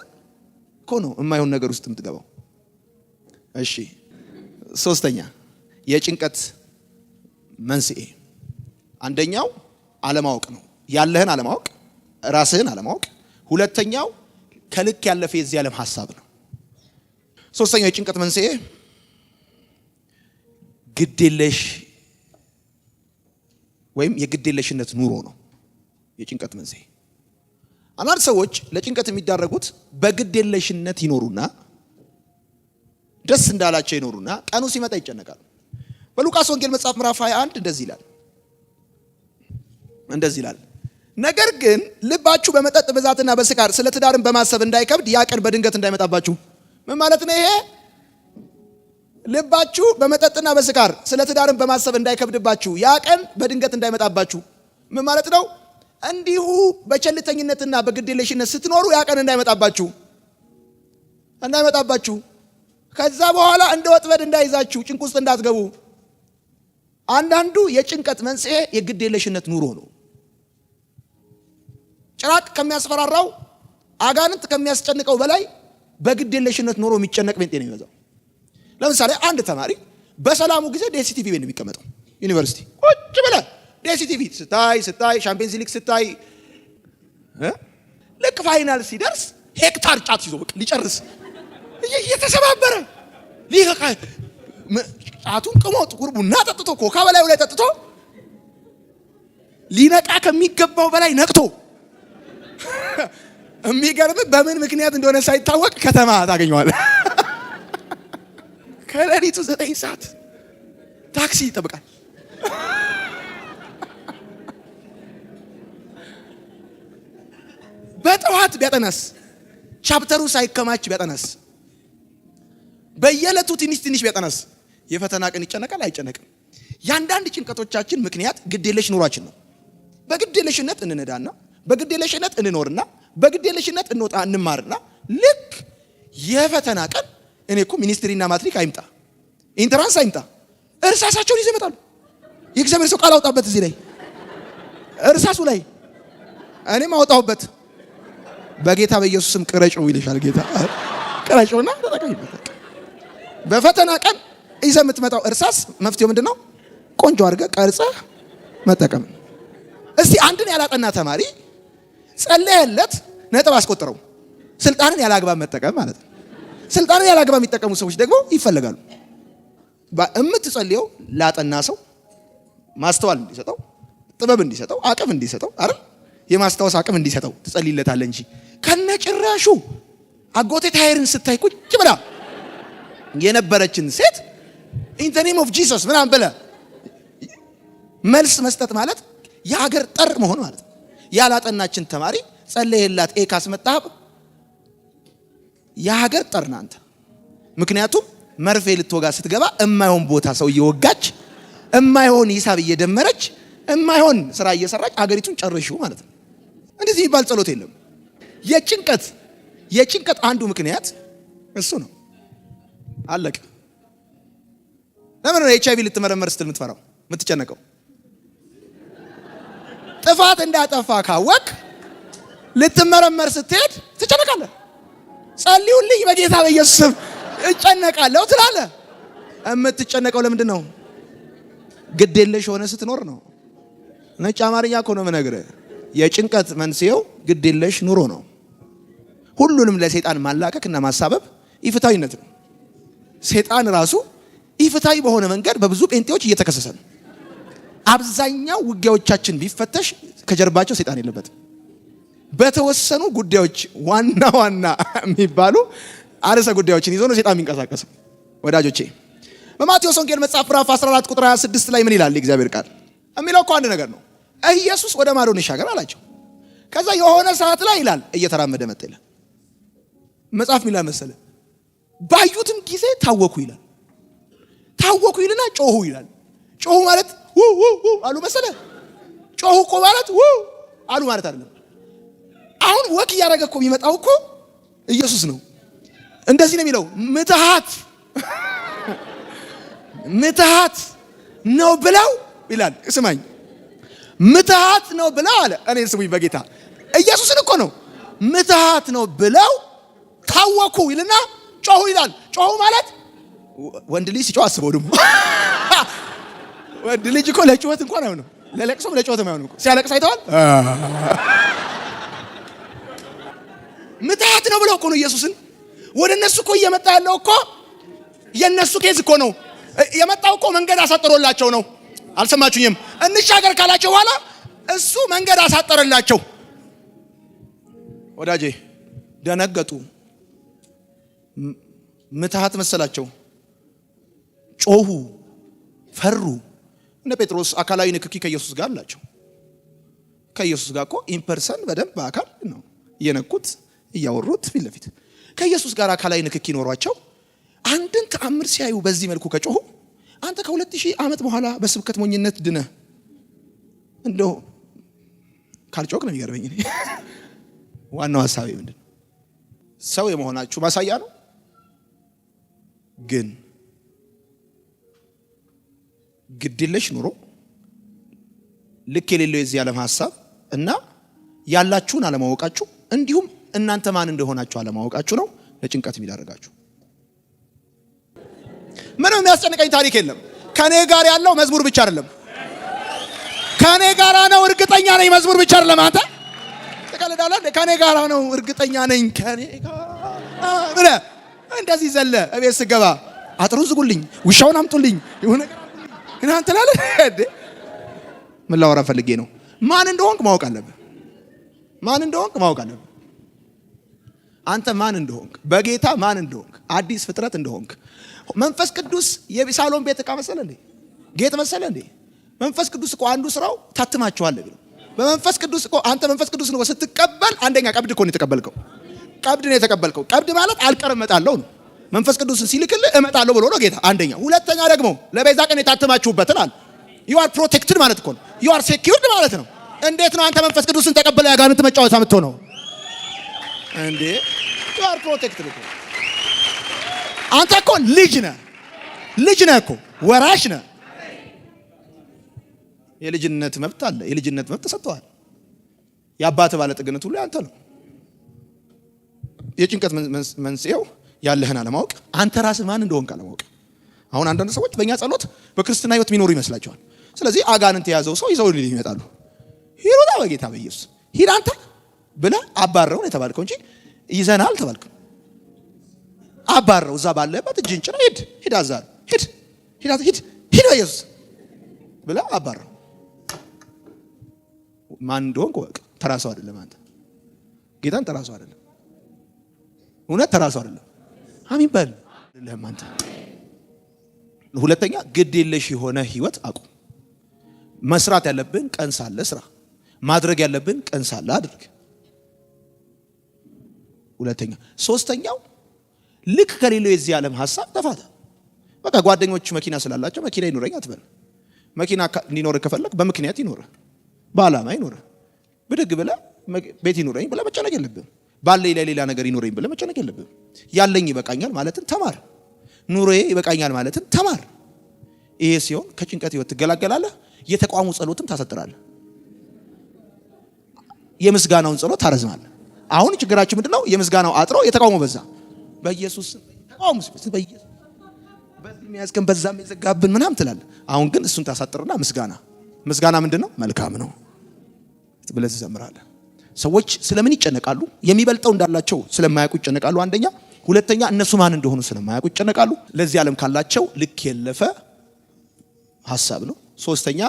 S1: እኮ ነው የማይሆን ነገር ውስጥ የምትገባው። እሺ ሶስተኛ የጭንቀት መንስኤ አንደኛው አለማወቅ ነው። ያለህን አለማወቅ፣ ራስህን አለማወቅ። ሁለተኛው ከልክ ያለፈ የዚህ ዓለም ሐሳብ ነው። ሶስተኛው የጭንቀት መንስኤ ግዴለሽ ወይም የግዴለሽነት ኑሮ ነው። የጭንቀት መንስኤ አንዳንድ ሰዎች ለጭንቀት የሚዳረጉት በግዴለሽነት ይኖሩና ደስ እንዳላቸው ይኖሩና ቀኑ ሲመጣ ይጨነቃሉ። በሉቃስ ወንጌል መጽሐፍ ምዕራፍ 21 እንደዚህ ይላል፣ ነገር ግን ልባችሁ በመጠጥ ብዛትና በስካር ስለ ትዳርን በማሰብ እንዳይከብድ ያ ቀን በድንገት እንዳይመጣባችሁ። ምን ማለት ነው ይሄ? ልባችሁ በመጠጥና በስካር ስለ ትዳርን በማሰብ እንዳይከብድባችሁ ያ ቀን በድንገት እንዳይመጣባችሁ። ምን ማለት ነው? እንዲሁ በቸልተኝነትና በግዴለሽነት ስትኖሩ ያ ቀን እንዳይመጣባችሁ ከዛ በኋላ እንደ ወጥመድ እንዳይዛችሁ ጭንቅ ውስጥ እንዳትገቡ። አንዳንዱ የጭንቀት መንስኤ የግዴለሽነት ኑሮ ነው። ጭራቅ ከሚያስፈራራው አጋንንት ከሚያስጨንቀው በላይ በግዴለሽነት ኑሮ የሚጨነቅ ጴንጤ ነው የሚበዛው። ለምሳሌ አንድ ተማሪ በሰላሙ ጊዜ ዲኤስቲቪ ቤት ነው የሚቀመጠው። ዩኒቨርሲቲ ቁጭ ብለህ ዲኤስቲቪ ስታይ ሻምፒየንስ ሊግ ስታይ ልክ ፋይናል ሲደርስ ሄክታር ጫት ይዞ በቃ ሊጨርስ እየተሰባበረ ሊቀቃ ጫቱን ቅሞ ጥቁር ቡና ጠጥቶ ኮካ በላዩ ላይ ጠጥቶ ሊነቃ ከሚገባው በላይ ነቅቶ የሚገርም በምን ምክንያት እንደሆነ ሳይታወቅ ከተማ ታገኘዋለህ። ከሌሊቱ 9 ሰዓት ታክሲ ይጠብቃል። በጠዋት ቢያጠናስ ቻፕተሩ ሳይከማች ቢያጠናስ በየዕለቱ ትንሽ ቢያጠናስ የፈተና ቀን ይጨነቃል አይጨነቅም? ያንዳንድ ጭንቀቶቻችን ምክንያት ግዴለሽ ኑሯችን ነው። በግዴለሽነት እንነዳና በግዴለሽነት እንኖርና በግዴለሽነት እንወጣ እንማርና ልክ የፈተና ቀን እኔ እኮ ሚኒስትሪና ማትሪክ አይምጣ ኢንትራንስ አይምጣ እርሳሳቸውን ይዘው ይመጣሉ። የእግዚአብሔር ሰው ቃል አውጣበት እዚህ ላይ እርሳሱ ላይ እኔም አውጣውበት በጌታ በኢየሱስ ስም ቅረጭው ይልሻል ጌታ። ቅረጭውና ተጠቀሚበት። በፈተና ቀን ይዘህ የምትመጣው እርሳስ መፍትሄው ምንድነው? ቆንጆ አድርገህ ቀርጸህ መጠቀም። እስቲ አንድን ያላጠና ተማሪ ጸለየለት ነጥብ አስቆጥረው። ስልጣንን ያላግባብ መጠቀም ማለት ነው። ስልጣንን ያላግባብ የሚጠቀሙ ሰዎች ደግሞ ይፈልጋሉ። እምትጸልየው ላጠና ሰው ማስተዋል እንዲሰጠው፣ ጥበብ እንዲሰጠው፣ አቅም እንዲሰጠው አይደል? የማስታወስ አቅም እንዲሰጠው ትጸልይለታለህ እንጂ ከነጭራሹ አጎቴ ታይርን ስታይ ቁጭ ብላ የነበረችን ሴት ኢን ዘ ኔም ኦፍ ጂሰስ ምናምን ብለህ መልስ መስጠት ማለት የሀገር ጠር መሆን ማለት ነው። ያላጠናችን ተማሪ ጸለየላት ኤ ካስመጣህ የሀገር ጠር ነህ አንተ። ምክንያቱም መርፌ ልትወጋ ስትገባ እማይሆን ቦታ ሰው እየወጋች እማይሆን ሂሳብ እየደመረች እማይሆን ስራ እየሰራች አገሪቱን ጨርሽው ማለት ነው። እንደዚህ የሚባል ጸሎት የለም። የጭንቀት አንዱ ምክንያት እሱ ነው። አለቀ። ለምን ነው ኤችአይቪ ልትመረመር ስትል የምትፈራው የምትጨነቀው? ጥፋት እንዳጠፋ ካወቅ ልትመረመር ስትሄድ ትጨነቃለህ። ጸልዩልኝ በጌታ በኢየሱስ ስም እጨነቃለሁ ትላለህ። የምትጨነቀው ለምንድን ነው? ግዴለሽ ሆነ ስትኖር ነው። ነጭ አማርኛ እኮ ነው የምነግርህ። የጭንቀት መንስኤው ግዴለሽ ኑሮ ነው። ሁሉንም ለሰይጣን ማላቀቅና ማሳበብ ኢፍታዊነት ነው። ሰይጣን ራሱ ኢፍታዊ በሆነ መንገድ በብዙ ጴንጤዎች እየተከሰሰ ነው። አብዛኛው ውጊያዎቻችን ቢፈተሽ ከጀርባቸው ሰይጣን የለበትም። በተወሰኑ ጉዳዮች ዋና የሚባሉ አርዕሰ ጉዳዮችን ይዞ ነው ሰይጣን የሚንቀሳቀሰው። ወዳጆቼ በማቴዎስ ወንጌል መጽሐፍ ምዕራፍ 14 ቁጥር 26 ላይ ምን ይላል? የእግዚአብሔር ቃል የሚለው እኮ አንድ ነገር ነው። ኢየሱስ ወደ ማዶ እንሻገር አላቸው። ከዛ የሆነ ሰዓት ላይ ይላል እየተራመደ መጣ ይላል። መጽሐፍ ሚላ መሰለ ባዩትም ጊዜ ታወኩ ይላል። ታወኩ ይልና ጮሁ ይላል። ጮሁ ማለት አሉ መሰለ። ጮሁ እኮ ማለት አሉ ማለት አይደለም። አሁን ወክ እያደረገ እኮ የሚመጣው እኮ ኢየሱስ ነው። እንደዚህ ነው የሚለው ምትሃት ነው ብለው ይላል። ስማኝ ምትሃት ነው ብለው አለ። እኔ ስሙኝ በጌታ ኢየሱስን እኮ ነው። ምትሃት ነው ብለው ታወኩ ይልና ጮሁ ይላል። ጮሁ ማለት ወንድ ልጅ ሲጮህ አስበው ደግሞ ወንድ ልጅ እኮ ለጩኸት እንኳን አይሆንም፣ ለለቅሶም ለጩኸትም አይሆንም እኮ ሲያለቅስ አይተዋል። ምትሃት ነው ብለው እኮ ነው ኢየሱስን ወደ እነሱ እኮ እየመጣ ያለው እኮ የነሱ ኬዝ እኮ ነው የመጣው እኮ መንገድ አሳጥሮላቸው ነው። አልሰማችሁኝም? እንሻገር ካላቸው በኋላ እሱ መንገድ አሳጠረላቸው። ወዳጄ ደነገጡ። ምትሃት መሰላቸው፣ ጮሁ፣ ፈሩ። እነ ጴጥሮስ አካላዊ ንክኪ ከኢየሱስ ጋር አላቸው። ከኢየሱስ ጋር እኮ ኢምፐርሰን በደንብ በአካል ነው እየነኩት እያወሩት ፊት ለፊት ከኢየሱስ ጋር አካላዊ ንክኪ ኖሯቸው አንድን ተአምር ሲያዩ በዚህ መልኩ ከጮሁ አንተ ከ2000 ዓመት በኋላ በስብከት ሞኝነት ድነህ እንደው ካልጮክ ነው የሚገርመኝ። ዋናው ሐሳቤ ምንድነው? ሰው የመሆናችሁ ማሳያ ነው። ግን ግድለሽ ኑሮ ልክ የሌለው የዚህ ዓለም ሐሳብ እና ያላችሁን አለማወቃችሁ እንዲሁም እናንተ ማን እንደሆናችሁ አለማወቃችሁ ነው ለጭንቀት የሚዳረጋችሁ። ምንም የሚያስጨንቀኝ ታሪክ የለም። ከኔ ጋር ያለው መዝሙር ብቻ አይደለም። ከኔ ጋር ነው እርግጠኛ ነኝ። መዝሙር ብቻ አይደለም። አንተ ተቀልዳለህ። ከኔ ጋር ነው እርግጠኛ ነኝ። ከኔ ጋር እንደዚህ ዘለ እቤት ስገባ አጥሩን ዝጉልኝ፣ ውሻውን አምጡልኝ፣ የሆነ ነገር አምጡልኝ እና አንተ ላለ ምን ላወራ ፈልጌ ነው? ማን እንደሆንክ ማወቅ አለብህ። ማን እንደሆንክ ማወቅ አለብህ። አንተ ማን እንደሆንክ፣ በጌታ ማን እንደሆንክ፣ አዲስ ፍጥረት እንደሆንክ። መንፈስ ቅዱስ የሳሎን ቤት ዕቃ መሰለ እንዴ? ጌጥ መሰለ እንዴ? መንፈስ ቅዱስ እኮ አንዱ ስራው ታትማቸዋል ብሎ በመንፈስ ቅዱስ እኮ አንተ መንፈስ ቅዱስ ነው ስትቀበል፣ አንደኛ ቀብድ እኮ ነው የተቀበልከው። ቀብድ ነው የተቀበልከው። ቀብድ ማለት አልቀር እመጣለሁ ነው። መንፈስ ቅዱስን ሲልክልህ እመጣለሁ ብሎ ነው ጌታ። አንደኛ። ሁለተኛ ደግሞ ለቤዛ ቀን የታተማችሁበትን አለ። you are protected ማለት እኮ ነው። you are secured ማለት ነው። እንዴት ነው አንተ መንፈስ ቅዱስን ተቀበለ ያጋንንት መጫወቻ የምትሆነው እንዴ? you are protected እኮ አንተ እኮ ልጅ ነህ እኮ ወራሽ ነህ። የልጅነት መብት አለ። የልጅነት መብት ተሰጥቷል። የአባት ባለጠግነት ሁሉ ያንተ ነው። የጭንቀት መንስኤው ያለህን አለማወቅ፣ አንተ ራስህ ማን እንደሆንክ አለማወቅ። አሁን አንዳንድ ሰዎች በእኛ ጸሎት በክርስትና ህይወት የሚኖሩ ይመስላቸዋል። ስለዚህ አጋንንት የያዘው ሰው ይዘው ይመጣሉ። ሂሩታ በጌታ በኢየሱስ ሂድ አንተ ብለህ አባረው ነው የተባልከው እንጂ ይዘናል ተባልከው። አባረው እዛ ባለበት እጅን ጭና ሂድ አዛር ሂድ በኢየሱስ ብለህ አባረው። ማን እንደሆንክ ወቅ። ተራሰው አይደለም አንተ ጌታን ተራሰው አይደለም። እውነት ተራሰው አይደለም። አሜን በል አይደለም አንተ። ሁለተኛ ግድ የለሽ የሆነ ህይወት አቁም። መስራት ያለብን ቀን ሳለ ስራ፣ ማድረግ ያለብን ቀን ሳለ አድርግ። ሁለተኛ። ሶስተኛው ልክ ከሌለው የዚህ ዓለም ሐሳብ ተፋታ። በቃ ጓደኞች መኪና ስላላቸው መኪና ይኖረኝ አትበል። መኪና እንዲኖር ከፈለክ በምክንያት ይኖር፣ በዓላማ ይኖር። ብድግ ብለህ ቤት ይኖረኝ ብለህ መጨነቅ የለብህም። ባለኝ ሌላ ነገር ይኖረኝ ብለህ መጨነቅ የለብህም። ያለኝ ይበቃኛል ማለትን ተማር። ኑሮዬ ይበቃኛል ማለትን ተማር። ይሄ ሲሆን ከጭንቀት ህይወት ትገላገላለህ። የተቋሙ ጸሎትም ታሰጥራለህ። የምስጋናውን ጸሎት ታረዝማለህ። አሁን ችግራችን ምንድነው? የምስጋናው አጥሮ የተቋሙ በዛ። በኢየሱስ ተቋሙ በኢየሱስ በዚህ የሚያዝከን በዛም የዘጋብን ምናምን ትላለህ። አሁን ግን እሱን ታሳጥርና ምስጋና ምንድነው? መልካም ነው ብለህ ትዘምራለህ። ሰዎች ስለምን ይጨነቃሉ? የሚበልጠው እንዳላቸው ስለማያውቁ ይጨነቃሉ። አንደኛ። ሁለተኛ እነሱ ማን እንደሆኑ ስለማያውቁ ይጨነቃሉ። ለዚህ ዓለም ካላቸው ልክ የለፈ ሐሳብ ነው። ሶስተኛ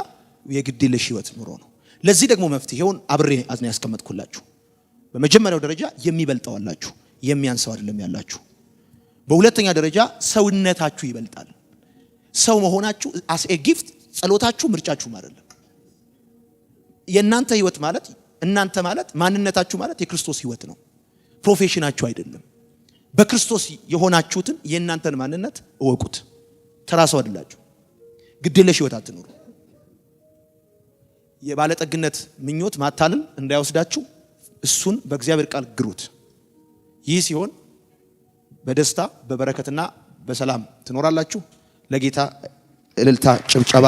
S1: የግዴለሽ ህይወት ኑሮ ነው። ለዚህ ደግሞ መፍትሄውን አብሬ አዝና ያስቀመጥኩላችሁ። በመጀመሪያው ደረጃ የሚበልጠው አላችሁ፣ የሚያንሰው አይደለም ያላችሁ። በሁለተኛ ደረጃ ሰውነታችሁ ይበልጣል። ሰው መሆናችሁ as a gift፣ ጸሎታችሁ ምርጫችሁም አይደለም። የእናንተ ህይወት ማለት እናንተ ማለት ማንነታችሁ ማለት የክርስቶስ ህይወት ነው፣ ፕሮፌሽናችሁ አይደለም። በክርስቶስ የሆናችሁትን የእናንተን ማንነት እወቁት፣ ተራ ሰው አይደላችሁ። ግድየለሽ ህይወት አትኑሩ። የባለጠግነት ምኞት ማታለል እንዳይወስዳችሁ እሱን በእግዚአብሔር ቃል ግሩት። ይህ ሲሆን በደስታ በበረከትና በሰላም ትኖራላችሁ። ለጌታ እልልታ ጭብጨባ